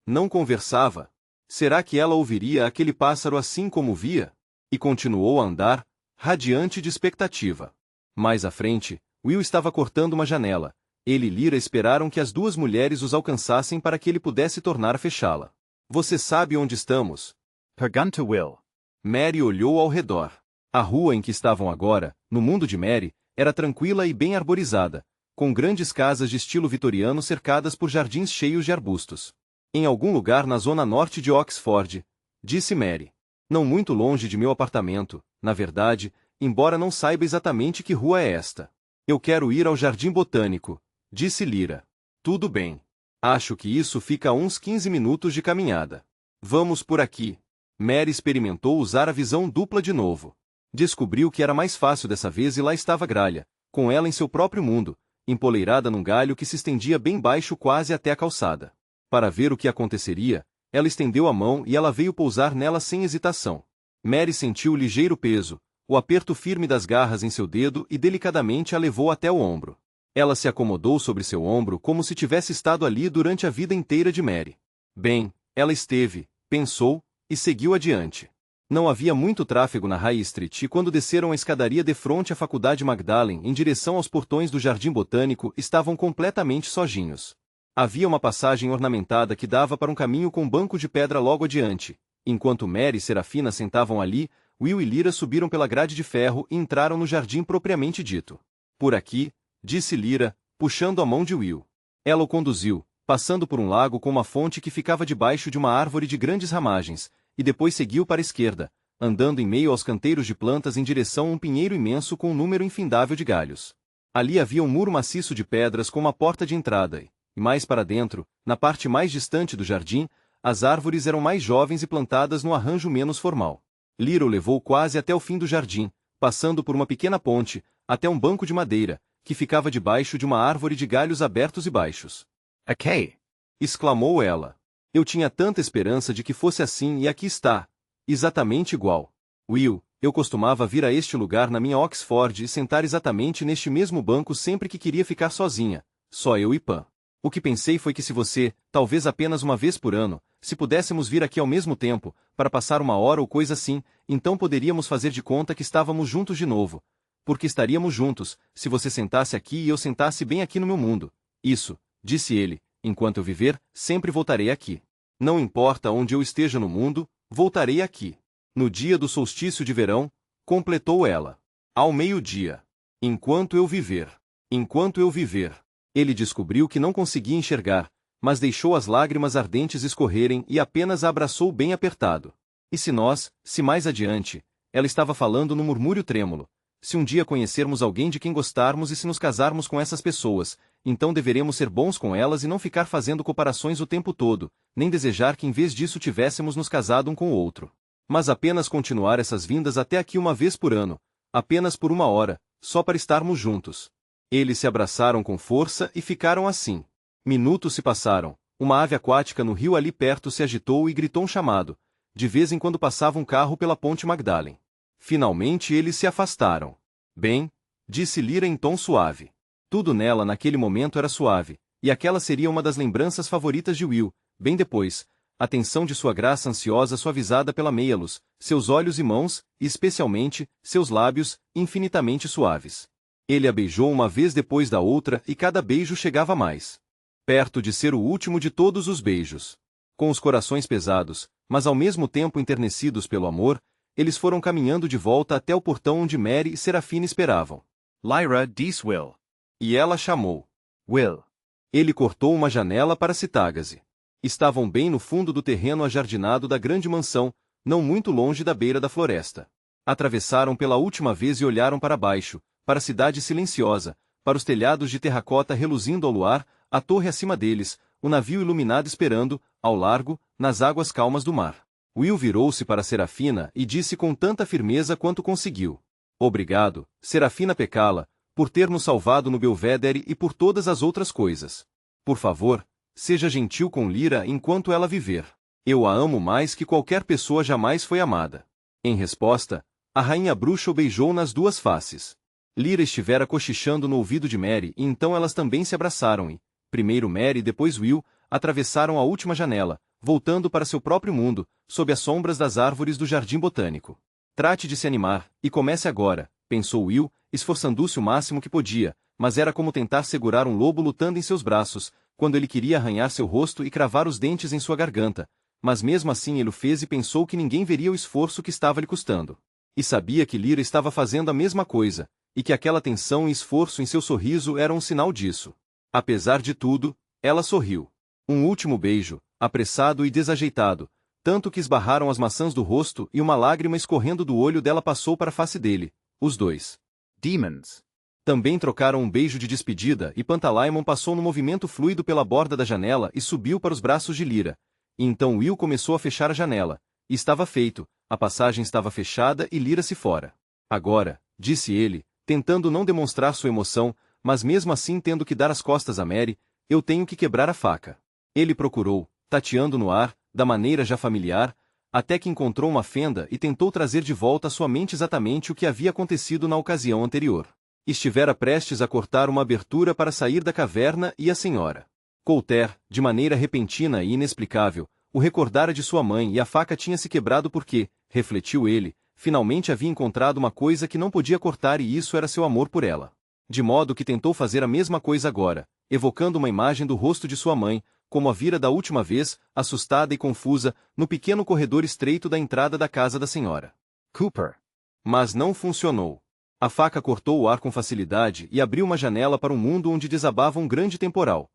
Não conversava. Será que ela ouviria aquele pássaro assim como via? E continuou a andar, radiante de expectativa. Mais à frente, Will estava cortando uma janela. Ele e Lyra esperaram que as 2 mulheres os alcançassem para que ele pudesse tornar a fechá-la. Você sabe onde estamos? Pergunta Will. Mary olhou ao redor. A rua em que estavam agora, no mundo de Mary, era tranquila e bem arborizada, com grandes casas de estilo vitoriano cercadas por jardins cheios de arbustos. Em algum lugar na zona norte de Oxford, disse Mary. Não muito longe de meu apartamento, na verdade, embora não saiba exatamente que rua é esta. Eu quero ir ao Jardim Botânico, disse Lyra. Tudo bem. Acho que isso fica a uns 15 minutos de caminhada. Vamos por aqui. Mary experimentou usar a visão dupla de novo. Descobriu que era mais fácil dessa vez e lá estava Gralha, com ela em seu próprio mundo, empoleirada num galho que se estendia bem baixo quase até a calçada. Para ver o que aconteceria, ela estendeu a mão e ela veio pousar nela sem hesitação. Mary sentiu o ligeiro peso, o aperto firme das garras em seu dedo e delicadamente a levou até o ombro. Ela se acomodou sobre seu ombro como se tivesse estado ali durante a vida inteira de Mary. Bem, ela esteve, pensou, e seguiu adiante. Não havia muito tráfego na High Street e quando desceram a escadaria defronte à Faculdade Magdalen em direção aos portões do Jardim Botânico estavam completamente sozinhos. Havia uma passagem ornamentada que dava para um caminho com banco de pedra logo adiante. Enquanto Mary e Serafina sentavam ali, Will e Lyra subiram pela grade de ferro e entraram no jardim propriamente dito. Por aqui, disse Lyra, puxando a mão de Will. Ela o conduziu, passando por um lago com uma fonte que ficava debaixo de uma árvore de grandes ramagens, e depois seguiu para a esquerda, andando em meio aos canteiros de plantas em direção a um pinheiro imenso com um número infindável de galhos. Ali havia um muro maciço de pedras com uma porta de entrada e mais para dentro, na parte mais distante do jardim, as árvores eram mais jovens e plantadas no arranjo menos formal. Lyra o levou quase até o fim do jardim, passando por uma pequena ponte, até um banco de madeira, que ficava debaixo de uma árvore de galhos abertos e baixos. Okay. Exclamou ela. Eu tinha tanta esperança de que fosse assim e aqui está. Exatamente igual. Will, eu costumava vir a este lugar na minha Oxford e sentar exatamente neste mesmo banco sempre que queria ficar sozinha, só eu e Pan. O que pensei foi que se você, talvez apenas uma vez por ano, se pudéssemos vir aqui ao mesmo tempo, para passar uma hora ou coisa assim, então poderíamos fazer de conta que estávamos juntos de novo. Porque estaríamos juntos, se você sentasse aqui e eu sentasse bem aqui no meu mundo. Isso, disse ele, enquanto eu viver, sempre voltarei aqui. Não importa onde eu esteja no mundo, voltarei aqui. No dia do solstício de verão, completou ela. Ao meio-dia. Enquanto eu viver. Enquanto eu viver. Ele descobriu que não conseguia enxergar, mas deixou as lágrimas ardentes escorrerem e apenas a abraçou bem apertado. E se mais adiante, ela estava falando no murmúrio trêmulo, se um dia conhecermos alguém de quem gostarmos e se nos casarmos com essas pessoas, então deveremos ser bons com elas e não ficar fazendo comparações o tempo todo, nem desejar que em vez disso tivéssemos nos casado um com o outro. Mas apenas continuar essas vindas até aqui uma vez por ano, apenas por uma hora, só para estarmos juntos. Eles se abraçaram com força e ficaram assim. Minutos se passaram, uma ave aquática no rio ali perto se agitou e gritou um chamado. De vez em quando passava um carro pela ponte Magdalen. Finalmente eles se afastaram. Bem, disse Lyra em tom suave. Tudo nela naquele momento era suave, e aquela seria uma das lembranças favoritas de Will, bem depois, a tensão de sua graça ansiosa suavizada pela meia-luz, seus olhos e mãos, e especialmente, seus lábios, infinitamente suaves. Ele a beijou uma vez depois da outra e cada beijo chegava mais perto de ser o último de todos os beijos. Com os corações pesados, mas ao mesmo tempo enternecidos pelo amor, eles foram caminhando de volta até o portão onde Mary e Serafina esperavam. Lyra disse Will. E ela chamou. Will. Ele cortou uma janela para Citagaze. Estavam bem no fundo do terreno ajardinado da grande mansão, não muito longe da beira da floresta. Atravessaram pela última vez e olharam para baixo, para a cidade silenciosa, para os telhados de terracota reluzindo ao luar, a torre acima deles, o navio iluminado esperando, ao largo, nas águas calmas do mar. Will virou-se para Serafina e disse com tanta firmeza quanto conseguiu. Obrigado, Serafina Pecala, por ter nos salvado no Belvedere e por todas as outras coisas. Por favor, seja gentil com Lyra enquanto ela viver. Eu a amo mais que qualquer pessoa jamais foi amada. Em resposta, a rainha bruxa o beijou nas duas faces. Lyra estivera cochichando no ouvido de Mary e então elas também se abraçaram e, primeiro Mary e depois Will, atravessaram a última janela, voltando para seu próprio mundo, sob as sombras das árvores do Jardim Botânico. Trate de se animar, e comece agora, pensou Will, esforçando-se o máximo que podia, mas era como tentar segurar um lobo lutando em seus braços, quando ele queria arranhar seu rosto e cravar os dentes em sua garganta, mas mesmo assim ele o fez e pensou que ninguém veria o esforço que estava lhe custando. E sabia que Lyra estava fazendo a mesma coisa, e que aquela tensão e esforço em seu sorriso eram um sinal disso. Apesar de tudo, ela sorriu. Um último beijo, apressado e desajeitado, tanto que esbarraram as maçãs do rosto e uma lágrima escorrendo do olho dela passou para a face dele, os dois. Demons. Também trocaram um beijo de despedida e Pantalaimon passou no movimento fluido pela borda da janela e subiu para os braços de Lyra. E então Will começou a fechar a janela, E estava feito, a passagem estava fechada e Lyra-se fora. Agora, disse ele, tentando não demonstrar sua emoção, mas mesmo assim tendo que dar as costas a Mary, eu tenho que quebrar a faca. Ele procurou, tateando no ar, da maneira já familiar, até que encontrou uma fenda e tentou trazer de volta à sua mente exatamente o que havia acontecido na ocasião anterior. Estivera prestes a cortar uma abertura para sair da caverna e a senhora Coulter, de maneira repentina e inexplicável, o recordara de sua mãe e a faca tinha se quebrado porque, refletiu ele, finalmente havia encontrado uma coisa que não podia cortar e isso era seu amor por ela. De modo que tentou fazer a mesma coisa agora, evocando uma imagem do rosto de sua mãe, como a vira da última vez, assustada e confusa, no pequeno corredor estreito da entrada da casa da senhora Cooper. Mas não funcionou. A faca cortou o ar com facilidade e abriu uma janela para um mundo onde desabava um grande temporal.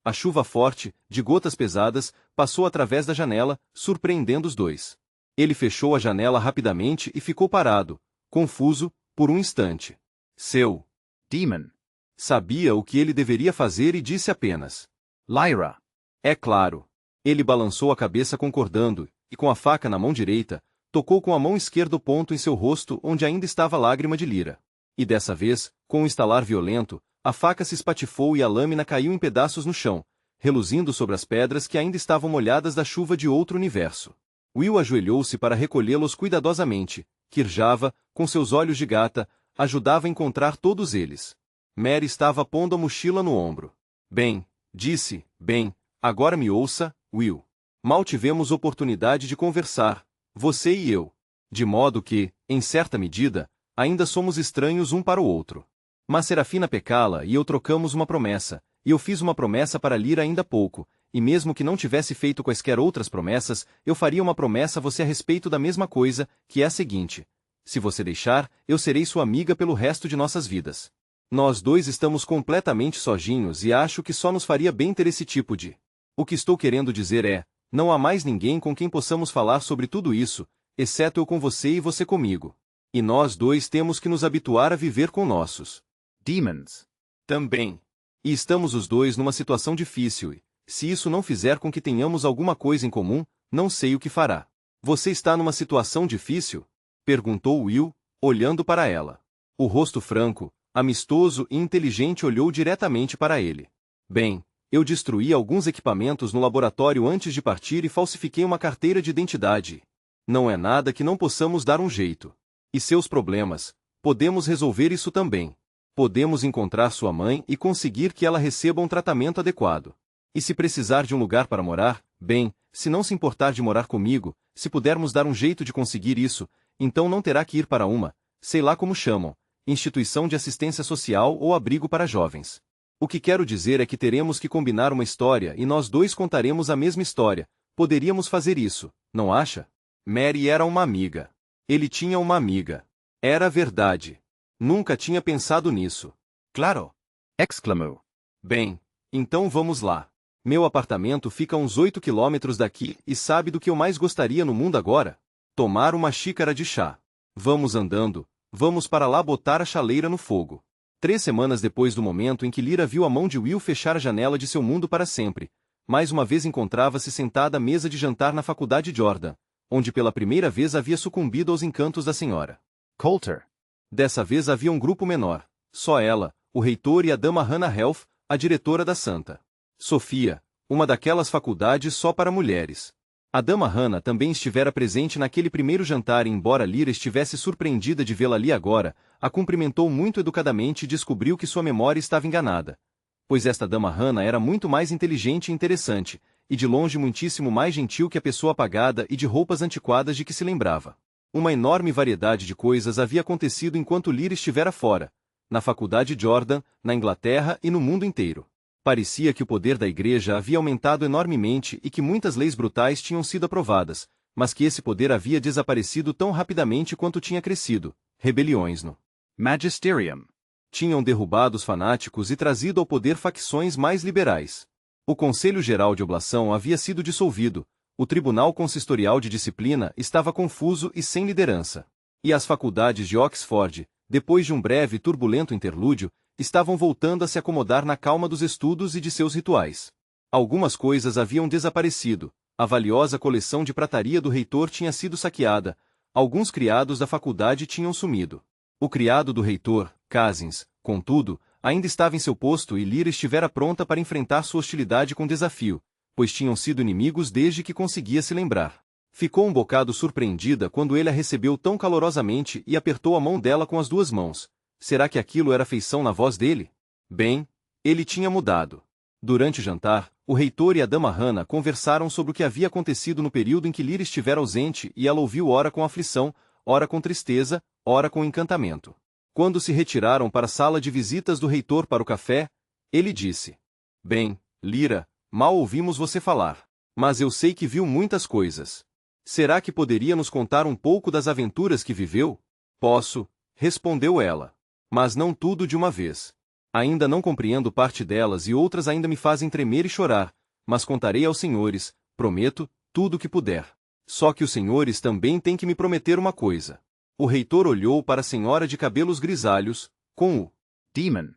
A chuva forte, de gotas pesadas, passou através da janela, surpreendendo os dois. Ele fechou a janela rapidamente e ficou parado, confuso, por um instante. Seu Demon. sabia o que ele deveria fazer e disse apenas: Lyra. É claro. Ele balançou a cabeça concordando, e com a faca na mão direita, tocou com a mão esquerda o ponto em seu rosto onde ainda estava a lágrima de Lyra. E dessa vez, com um estalar violento, a faca se espatifou e a lâmina caiu em pedaços no chão, reluzindo sobre as pedras que ainda estavam molhadas da chuva de outro universo. Will ajoelhou-se para recolhê-los cuidadosamente. Kirjava, com seus olhos de gata, ajudava a encontrar todos eles. Mary estava pondo a mochila no ombro. Bem, disse, bem, agora me ouça, Will. Mal tivemos oportunidade de conversar, você e eu. De modo que, em certa medida, ainda somos estranhos um para o outro. Mas Serafina Pecala e eu trocamos uma promessa, e eu fiz uma promessa para Lyra ainda há pouco, e mesmo que não tivesse feito quaisquer outras promessas, eu faria uma promessa a você a respeito da mesma coisa, que é a seguinte: se você deixar, eu serei sua amiga pelo resto de nossas vidas. Nós dois estamos completamente sozinhos e acho que só nos faria bem ter esse tipo de... O que estou querendo dizer é, não há mais ninguém com quem possamos falar sobre tudo isso, exceto eu com você e você comigo. E nós dois temos que nos habituar a viver com nossos Demons. também. E estamos os dois numa situação difícil e, se isso não fizer com que tenhamos alguma coisa em comum, não sei o que fará. Você está numa situação difícil? Perguntou Will, olhando para ela. O rosto franco, amistoso e inteligente olhou diretamente para ele. Bem, eu destruí alguns equipamentos no laboratório antes de partir e falsifiquei uma carteira de identidade. Não é nada que não possamos dar um jeito. E seus problemas, podemos resolver isso também. Podemos encontrar sua mãe e conseguir que ela receba um tratamento adequado. E se precisar de um lugar para morar, bem, se não se importar de morar comigo, se pudermos dar um jeito de conseguir isso, então não terá que ir para uma, sei lá como chamam, instituição de assistência social ou abrigo para jovens. O que quero dizer é que teremos que combinar uma história e nós dois contaremos a mesma história. Poderíamos fazer isso, não acha? Mary era uma amiga. Ele tinha uma amiga. Era verdade. Nunca tinha pensado nisso. Claro. Exclamou. Bem, então vamos lá. Meu apartamento fica a uns 8 quilômetros daqui e sabe do que eu mais gostaria no mundo agora? Tomar uma xícara de chá. Vamos andando, vamos para lá botar a chaleira no fogo. 3 semanas depois do momento em que Lyra viu a mão de Will fechar a janela de seu mundo para sempre, mais uma vez encontrava-se sentada à mesa de jantar na faculdade Jordan, onde pela primeira vez havia sucumbido aos encantos da senhora Coulter. Dessa vez havia um grupo menor, só ela, o reitor e a dama Hannah Helf, a diretora da Santa Sofia, uma daquelas faculdades só para mulheres. A dama Hannah também estivera presente naquele primeiro jantar e embora Lyra estivesse surpreendida de vê-la ali agora, a cumprimentou muito educadamente e descobriu que sua memória estava enganada. Pois esta dama Hannah era muito mais inteligente e interessante, e de longe muitíssimo mais gentil que a pessoa apagada e de roupas antiquadas de que se lembrava. Uma enorme variedade de coisas havia acontecido enquanto Lyra estivera fora, na faculdade Jordan, na Inglaterra e no mundo inteiro. Parecia que o poder da igreja havia aumentado enormemente e que muitas leis brutais tinham sido aprovadas, mas que esse poder havia desaparecido tão rapidamente quanto tinha crescido. Rebeliões no Magisterium. tinham derrubado os fanáticos e trazido ao poder facções mais liberais. O Conselho Geral de Oblação havia sido dissolvido, o Tribunal Consistorial de Disciplina estava confuso e sem liderança. E as faculdades de Oxford, depois de um breve e turbulento interlúdio, estavam voltando a se acomodar na calma dos estudos e de seus rituais. Algumas coisas haviam desaparecido, A valiosa coleção de prataria do reitor tinha sido saqueada, alguns criados da faculdade tinham sumido. O criado do reitor, Cousins, contudo, ainda estava em seu posto e Lyra estivera pronta para enfrentar sua hostilidade com desafio, pois tinham sido inimigos desde que conseguia se lembrar. Ficou um bocado surpreendida quando ele a recebeu tão calorosamente e apertou a mão dela com as duas mãos. Será que aquilo era afeição na voz dele? Bem, ele tinha mudado. Durante o jantar, o reitor e a dama Hannah conversaram sobre o que havia acontecido no período em que Lyra estivera ausente e ela ouviu ora com aflição, ora com tristeza, ora com encantamento. Quando se retiraram para a sala de visitas do reitor para o café, ele disse: Bem, Lyra, mal ouvimos você falar. Mas eu sei que viu muitas coisas. Será que poderia nos contar um pouco das aventuras que viveu? Posso, respondeu ela. Mas não tudo de uma vez. Ainda não compreendo parte delas e outras ainda me fazem tremer e chorar, mas contarei aos senhores, prometo, tudo o que puder. Só que os senhores também têm que me prometer uma coisa. O reitor olhou para a senhora de cabelos grisalhos, com o Demon.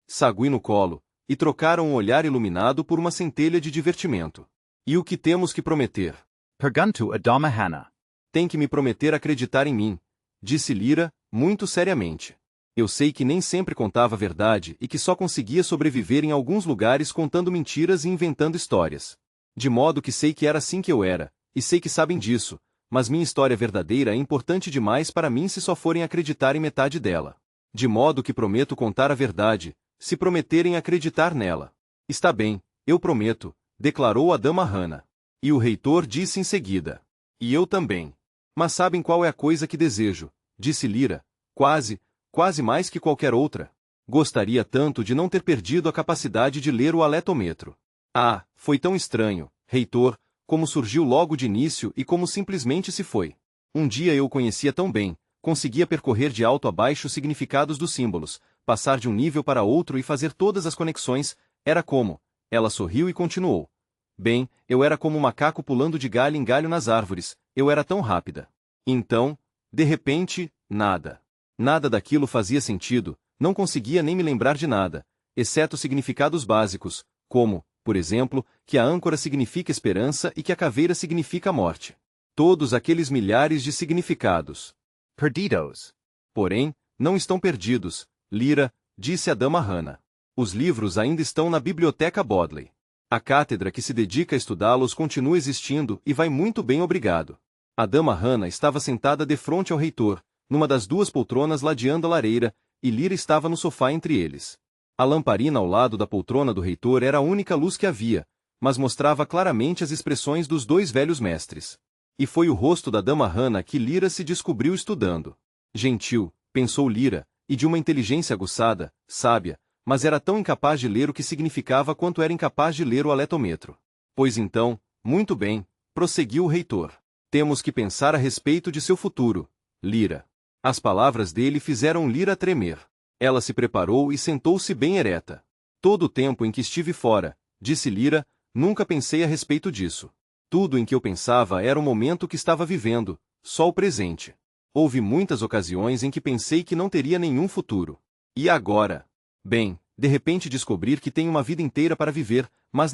sagui no colo, e trocaram um olhar iluminado por uma centelha de divertimento. E o que temos que prometer? Perguntou a dama Hannah. Tem que me prometer acreditar em mim, disse Lyra, muito seriamente. Eu sei que nem sempre contava a verdade e que só conseguia sobreviver em alguns lugares contando mentiras e inventando histórias. De modo que sei que era assim que eu era, e sei que sabem disso, mas minha história verdadeira é importante demais para mim se só forem acreditar em metade dela. De modo que prometo contar a verdade, se prometerem acreditar nela. Está bem, eu prometo, declarou a dama Hannah. E o reitor disse em seguida: E eu também. Mas sabem qual é a coisa que desejo, disse Lyra, quase mais que qualquer outra. Gostaria tanto de não ter perdido a capacidade de ler o aletômetro. Ah, foi tão estranho, reitor, como surgiu logo de início e como simplesmente se foi. Um dia eu o conhecia tão bem, conseguia percorrer de alto a baixo os significados dos símbolos, passar de um nível para outro e fazer todas as conexões, era como... Ela sorriu e continuou. Bem, eu era como um macaco pulando de galho em galho nas árvores, eu era tão rápida. Então, de repente, nada. Nada daquilo fazia sentido, não conseguia nem me lembrar de nada, exceto significados básicos, como, por exemplo, que a âncora significa esperança e que a caveira significa morte. Todos aqueles milhares de significados. Perdidos. Porém, não estão perdidos, Lyra, disse a dama Hannah. Os livros ainda estão na biblioteca Bodley. A cátedra que se dedica a estudá-los continua existindo e vai muito bem, obrigado. A dama Hannah estava sentada defronte ao reitor, numa das duas poltronas ladeando a lareira, e Lyra estava no sofá entre eles. A lamparina ao lado da poltrona do reitor era a única luz que havia, mas mostrava claramente as expressões dos dois velhos mestres. E foi o rosto da dama Hannah que Lyra se descobriu estudando. Gentil, pensou Lyra, e de uma inteligência aguçada, sábia, mas era tão incapaz de ler o que significava quanto era incapaz de ler o aletômetro. Pois então, muito bem, prosseguiu o reitor. Temos que pensar a respeito de seu futuro, Lyra. As palavras dele fizeram Lyra tremer. Ela se preparou e sentou-se bem ereta. Todo o tempo em que estive fora, disse Lyra, nunca pensei a respeito disso. Tudo em que eu pensava era o momento que estava vivendo, só o presente. Houve muitas ocasiões em que pensei que não teria nenhum futuro. E agora? Bem, de repente descobrir que tenho uma vida inteira para viver, mas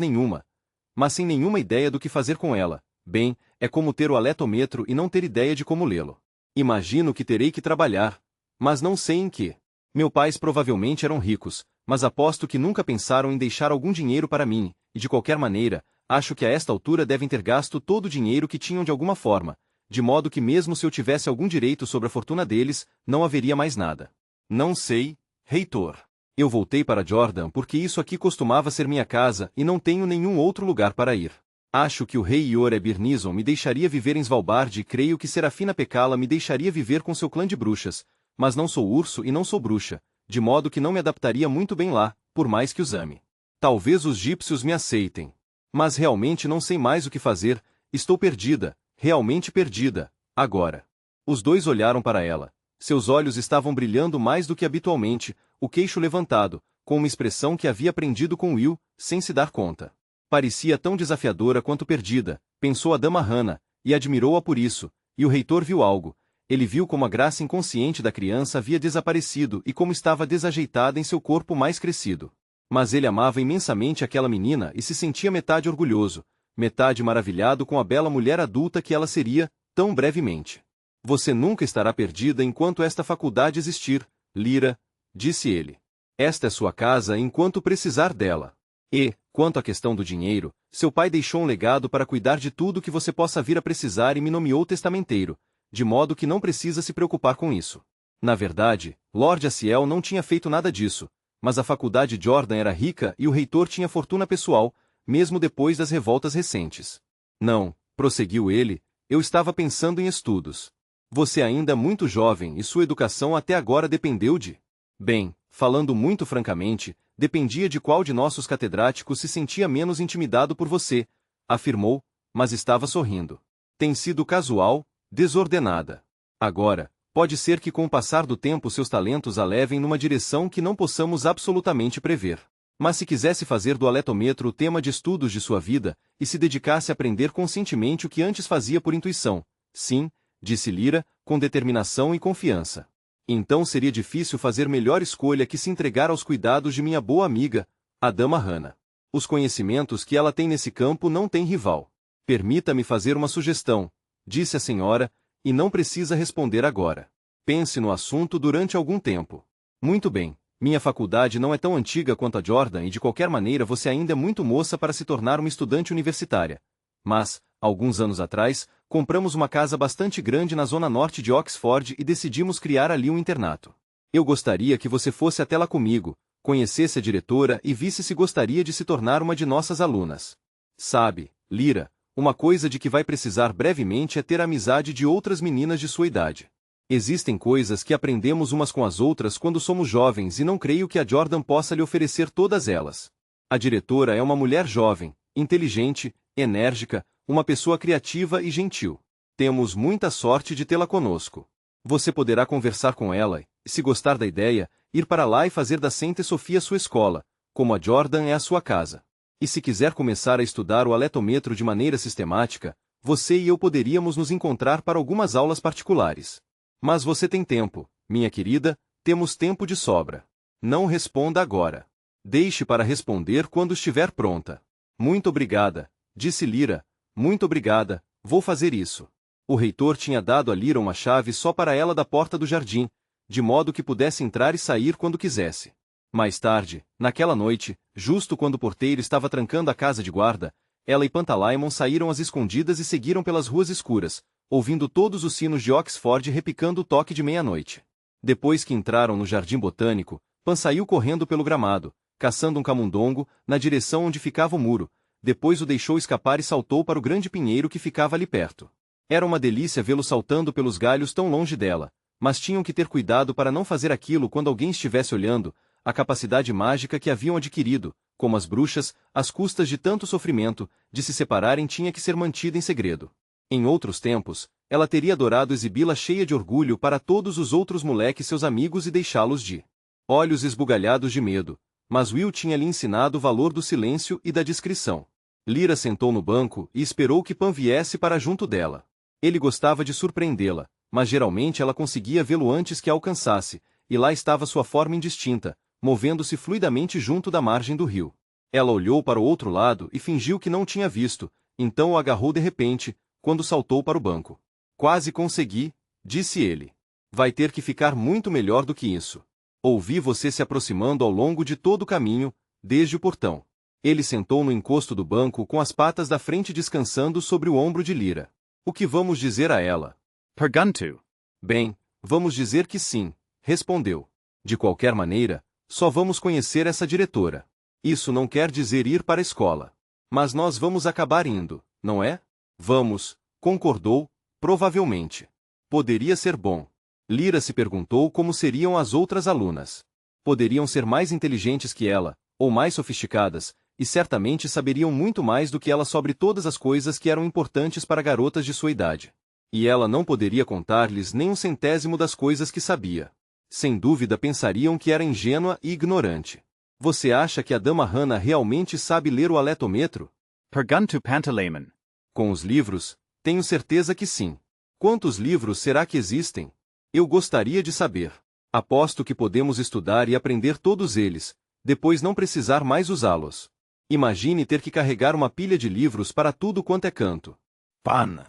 sem nenhuma ideia do que fazer com ela. Bem, é como ter o aletômetro e não ter ideia de como lê-lo. Imagino que terei que trabalhar, mas não sei em que. Meus pais provavelmente eram ricos, mas aposto que nunca pensaram em deixar algum dinheiro para mim, e de qualquer maneira, acho que a esta altura devem ter gasto todo o dinheiro que tinham de alguma forma, de modo que mesmo se eu tivesse algum direito sobre a fortuna deles, não haveria mais nada. Não sei, reitor. Eu voltei para Jordan porque isso aqui costumava ser minha casa e não tenho nenhum outro lugar para ir. Acho que o rei Iorebir Nison me deixaria viver em Svalbard e creio que Serafina Pekala me deixaria viver com seu clã de bruxas, mas não sou urso e não sou bruxa, de modo que não me adaptaria muito bem lá, por mais que os ame. Talvez os gípcios me aceitem. Mas realmente não sei mais o que fazer, estou perdida, realmente perdida, agora. Os dois olharam para ela. Seus olhos estavam brilhando mais do que habitualmente, o queixo levantado, com uma expressão que havia aprendido com Will, sem se dar conta. Parecia tão desafiadora quanto perdida, pensou a dama Hannah, e admirou-a por isso, e o reitor viu algo. Ele viu como a graça inconsciente da criança havia desaparecido e como estava desajeitada em seu corpo mais crescido. Mas ele amava imensamente aquela menina e se sentia metade orgulhoso, metade maravilhado com a bela mulher adulta que ela seria, tão brevemente. Você nunca estará perdida enquanto esta faculdade existir, Lyra, disse ele. Esta é sua casa enquanto precisar dela. E, quanto à questão do dinheiro, seu pai deixou um legado para cuidar de tudo que você possa vir a precisar e me nomeou testamenteiro, de modo que não precisa se preocupar com isso. Na verdade, Lord Aciel não tinha feito nada disso, mas a faculdade Jordan era rica e o reitor tinha fortuna pessoal, mesmo depois das revoltas recentes. Não, prosseguiu ele, eu estava pensando em estudos. Você ainda é muito jovem e sua educação até agora dependeu de... Bem, falando muito francamente, dependia de qual de nossos catedráticos se sentia menos intimidado por você, afirmou, mas estava sorrindo. Tem sido casual, desordenada. Agora, pode ser que com o passar do tempo seus talentos a levem numa direção que não possamos absolutamente prever. Mas se quisesse fazer do aletômetro o tema de estudos de sua vida, e se dedicasse a aprender conscientemente o que antes fazia por intuição, sim, disse Lyra, com determinação e confiança. Então seria difícil fazer melhor escolha que se entregar aos cuidados de minha boa amiga, a dama Hannah. Os conhecimentos que ela tem nesse campo não têm rival. Permita-me fazer uma sugestão, disse a senhora, e não precisa responder agora. Pense no assunto durante algum tempo. Muito bem, minha faculdade não é tão antiga quanto a Jordan e de qualquer maneira você ainda é muito moça para se tornar uma estudante universitária. Mas, alguns anos atrás, compramos uma casa bastante grande na zona norte de Oxford e decidimos criar ali um internato. Eu gostaria que você fosse até lá comigo, conhecesse a diretora e visse se gostaria de se tornar uma de nossas alunas. Sabe, Lyra, uma coisa de que vai precisar brevemente é ter a amizade de outras meninas de sua idade. Existem coisas que aprendemos umas com as outras quando somos jovens e não creio que a Jordan possa lhe oferecer todas elas. A diretora é uma mulher jovem, inteligente, enérgica, uma pessoa criativa e gentil. Temos muita sorte de tê-la conosco. Você poderá conversar com ela e, se gostar da ideia, ir para lá e fazer da Sainte Sofia sua escola, como a Jordan é a sua casa. E se quiser começar a estudar o aletômetro de maneira sistemática, você e eu poderíamos nos encontrar para algumas aulas particulares. Mas você tem tempo, minha querida, temos tempo de sobra. Não responda agora. Deixe para responder quando estiver pronta. Muito obrigada, disse Lyra, muito obrigada, vou fazer isso. O reitor tinha dado a Lyra uma chave só para ela da porta do jardim, de modo que pudesse entrar e sair quando quisesse. Mais tarde, naquela noite, justo quando o porteiro estava trancando a casa de guarda, ela e Pantalaimon saíram às escondidas e seguiram pelas ruas escuras, ouvindo todos os sinos de Oxford repicando o toque de meia-noite. Depois que entraram no jardim botânico, Pan saiu correndo pelo gramado, caçando um camundongo, na direção onde ficava o muro, depois o deixou escapar e saltou para o grande pinheiro que ficava ali perto. Era uma delícia vê-lo saltando pelos galhos tão longe dela, mas tinham que ter cuidado para não fazer aquilo quando alguém estivesse olhando, a capacidade mágica que haviam adquirido, como as bruxas, às custas de tanto sofrimento, de se separarem tinha que ser mantida em segredo. Em outros tempos, ela teria adorado exibi-la cheia de orgulho para todos os outros moleques seus amigos e deixá-los de olhos esbugalhados de medo, mas Will tinha lhe ensinado o valor do silêncio e da discrição. Lyra sentou no banco e esperou que Pan viesse para junto dela. Ele gostava de surpreendê-la, mas geralmente ela conseguia vê-lo antes que a alcançasse, e lá estava sua forma indistinta, movendo-se fluidamente junto da margem do rio. Ela olhou para o outro lado e fingiu que não tinha visto, então o agarrou de repente, quando saltou para o banco. Quase consegui, disse ele. Vai ter que ficar muito melhor do que isso. Ouvi você se aproximando ao longo de todo o caminho, desde o portão. Ele sentou no encosto do banco com as patas da frente descansando sobre o ombro de Lyra. O que vamos dizer a ela? Pergunto. Bem, vamos dizer que sim, respondeu. De qualquer maneira, só vamos conhecer essa diretora. Isso não quer dizer ir para a escola. Mas nós vamos acabar indo, não é? Vamos, concordou, provavelmente. Poderia ser bom. Lyra se perguntou como seriam as outras alunas. Poderiam ser mais inteligentes que ela, ou mais sofisticadas, e certamente saberiam muito mais do que ela sobre todas as coisas que eram importantes para garotas de sua idade. E ela não poderia contar-lhes nem um centésimo das coisas que sabia. Sem dúvida pensariam que era ingênua e ignorante. Você acha que a dama Hannah realmente sabe ler o aletômetro? Pergunto Pantalaimon. Com os livros, tenho certeza que sim. Quantos livros será que existem? Eu gostaria de saber. Aposto que podemos estudar e aprender todos eles, depois não precisar mais usá-los. Imagine ter que carregar uma pilha de livros para tudo quanto é canto. Pan.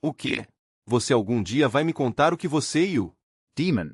O quê? Você algum dia vai me contar o que você e o Demon.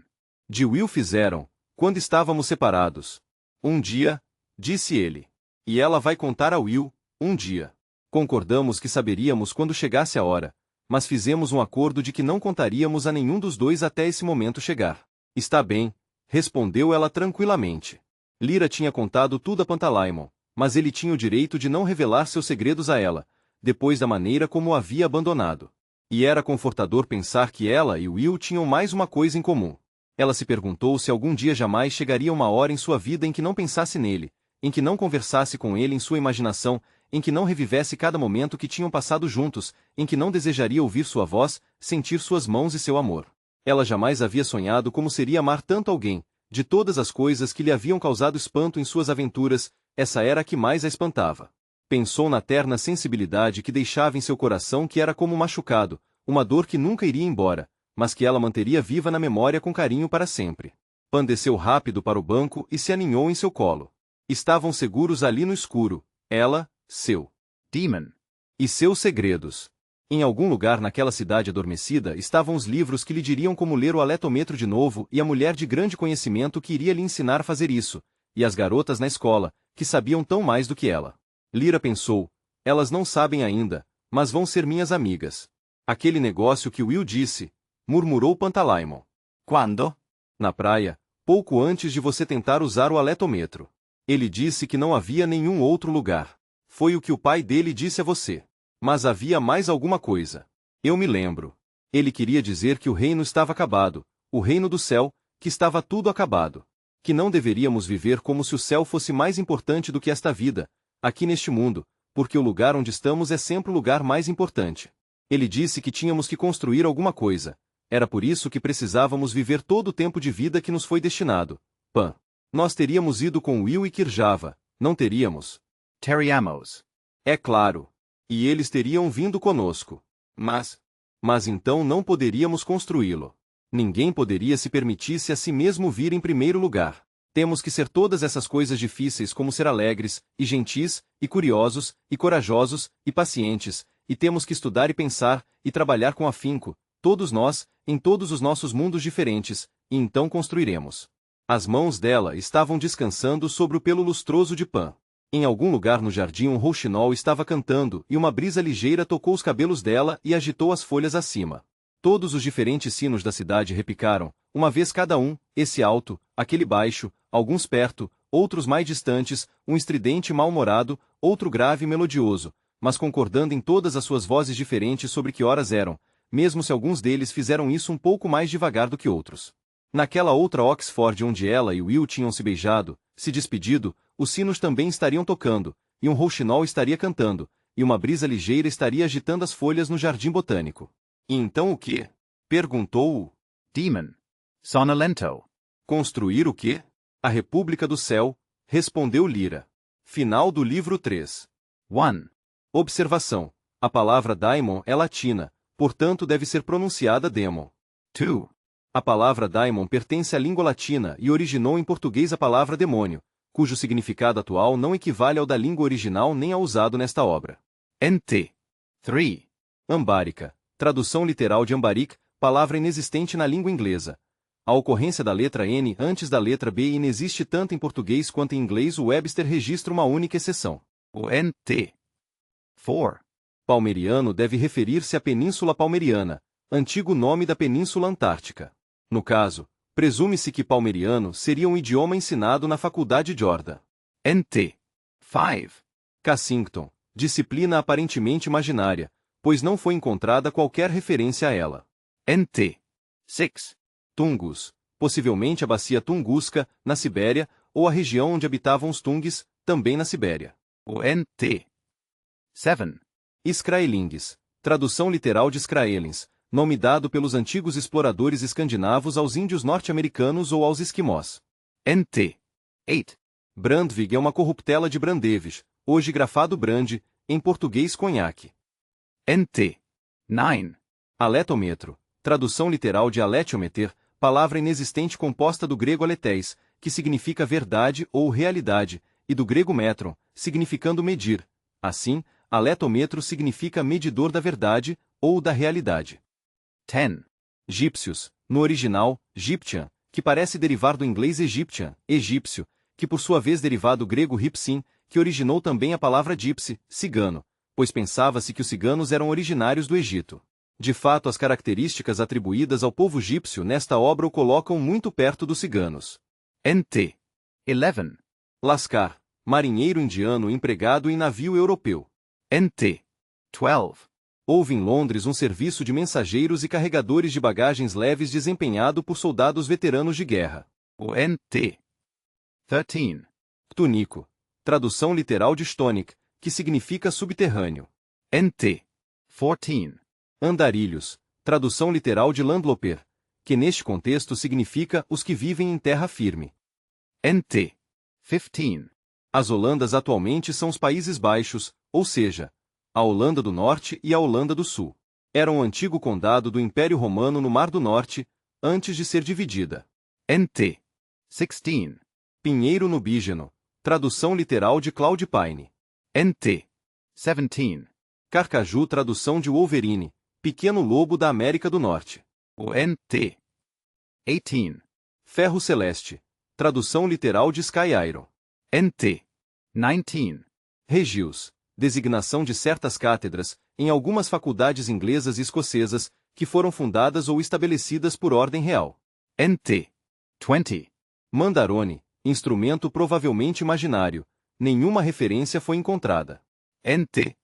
de Will fizeram, quando estávamos separados. Um dia, disse ele. E ela vai contar a Will, um dia. Concordamos que saberíamos quando chegasse a hora, mas fizemos um acordo de que não contaríamos a nenhum dos dois até esse momento chegar. Está bem, respondeu ela tranquilamente. Lyra tinha contado tudo a Pantalaimon, mas ele tinha o direito de não revelar seus segredos a ela, depois da maneira como o havia abandonado. E era confortador pensar que ela e Will tinham mais uma coisa em comum. Ela se perguntou se algum dia jamais chegaria uma hora em sua vida em que não pensasse nele, em que não conversasse com ele em sua imaginação, em que não revivesse cada momento que tinham passado juntos, em que não desejaria ouvir sua voz, sentir suas mãos e seu amor. Ela jamais havia sonhado como seria amar tanto alguém. De todas as coisas que lhe haviam causado espanto em suas aventuras, essa era a que mais a espantava. Pensou na terna sensibilidade que deixava em seu coração, que era como um machucado, uma dor que nunca iria embora, mas que ela manteria viva na memória com carinho para sempre. Pan desceu rápido para o banco e se aninhou em seu colo. Estavam seguros ali no escuro, ela, seu Demon. e seus segredos. Em algum lugar naquela cidade adormecida estavam os livros que lhe diriam como ler o aletômetro de novo, e a mulher de grande conhecimento que iria lhe ensinar a fazer isso, e as garotas na escola, que sabiam tão mais do que ela. Lyra pensou, elas não sabem ainda, mas vão ser minhas amigas. Aquele negócio que Will disse, murmurou Pantalaimon. Quando? Na praia, pouco antes de você tentar usar o aletômetro. Ele disse que não havia nenhum outro lugar. Foi o que o pai dele disse a você. Mas havia mais alguma coisa. Eu me lembro. Ele queria dizer que o reino estava acabado, o reino do céu, que estava tudo acabado. Que não deveríamos viver como se o céu fosse mais importante do que esta vida, aqui neste mundo, porque o lugar onde estamos é sempre o lugar mais importante. Ele disse que tínhamos que construir alguma coisa. Era por isso que precisávamos viver todo o tempo de vida que nos foi destinado. Pan. Nós teríamos ido com Will e Kirjava, não teríamos? Teriamos. É claro. E eles teriam vindo conosco. Mas então não poderíamos construí-lo. Ninguém poderia se permitir-se a si mesmo vir em primeiro lugar. Temos que ser todas essas coisas difíceis, como ser alegres, e gentis, e curiosos, e corajosos, e pacientes, e temos que estudar e pensar, e trabalhar com afinco, todos nós, em todos os nossos mundos diferentes, e então construiremos. As mãos dela estavam descansando sobre o pelo lustroso de Pan. Em algum lugar no jardim um rouxinol estava cantando, e uma brisa ligeira tocou os cabelos dela e agitou as folhas acima. Todos os diferentes sinos da cidade repicaram, uma vez cada um, esse alto, aquele baixo, alguns perto, outros mais distantes, um estridente mal-humorado, outro grave e melodioso, mas concordando em todas as suas vozes diferentes sobre que horas eram, mesmo se alguns deles fizeram isso um pouco mais devagar do que outros. Naquela outra Oxford onde ela e Will tinham se beijado, se despedido, os sinos também estariam tocando, e um rouxinol estaria cantando, e uma brisa ligeira estaria agitando as folhas no jardim botânico. E então o quê? Perguntou o Demon. Sonolento. Construir o quê? A República do Céu, respondeu Lyra. Final do livro 3. 1. Observação. A palavra daimon é latina, portanto deve ser pronunciada demon. 2. A palavra daimon pertence à língua latina e originou em português a palavra demônio, cujo significado atual não equivale ao da língua original nem ao usado nesta obra. Ente. 3. Ambárica. Tradução literal de ambaric, palavra inexistente na língua inglesa. A ocorrência da letra N antes da letra B inexiste tanto em português quanto em inglês. O Webster registra uma única exceção. O ente. 4. Palmeriano deve referir-se à Península Palmeriana, antigo nome da Península Antártica. No caso, presume-se que palmeriano seria um idioma ensinado na Faculdade Jordan. Ente. 5. Cassington. Disciplina aparentemente imaginária, pois não foi encontrada qualquer referência a ela. Ente. 6. Tungus. Possivelmente a bacia Tunguska, na Sibéria, ou a região onde habitavam os Tungues, também na Sibéria. O ente. 7. Skraelings. Tradução literal de Skraelings, nome dado pelos antigos exploradores escandinavos aos índios norte-americanos ou aos esquimós. Ente. 8. Brandvig é uma corruptela de Brandevis, hoje grafado Brande, em português conhaque. Ente. 9. Aletômetro. Tradução literal de aletiometer, palavra inexistente composta do grego aletéis, que significa verdade ou realidade, e do grego metron, significando medir. Assim, aletômetro significa medidor da verdade, ou da realidade. 10. Gípcios, no original, Gyptian, que parece derivar do inglês Egyptian, egípcio, que por sua vez deriva do grego hypsin, que originou também a palavra gypsy, cigano, pois pensava-se que os ciganos eram originários do Egito. De fato, as características atribuídas ao povo egípcio nesta obra o colocam muito perto dos ciganos. NT. 11. Lascar, marinheiro indiano empregado em navio europeu. NT. 12. Houve em Londres um serviço de mensageiros e carregadores de bagagens leves desempenhado por soldados veteranos de guerra. ONT. 13. Túnico. Tradução literal de Stonic, que significa subterrâneo. NT. 14. Andarilhos. Tradução literal de landloper, que neste contexto significa os que vivem em terra firme. NT. 15. As Holandas atualmente são os Países Baixos, ou seja, a Holanda do Norte e a Holanda do Sul. Era um antigo condado do Império Romano no Mar do Norte, antes de ser dividida. NT. 16. Pinheiro nubígeno. Tradução literal de Claude Pine. NT. 17. Carcaju. Tradução de Wolverine, pequeno lobo da América do Norte. ONT. 18. Ferro celeste. Tradução literal de Sky Iron. NT. 19. Regios. Designação de certas cátedras, em algumas faculdades inglesas e escocesas, que foram fundadas ou estabelecidas por ordem real. NT. 20. Mandarone. Instrumento provavelmente imaginário. Nenhuma referência foi encontrada. NT.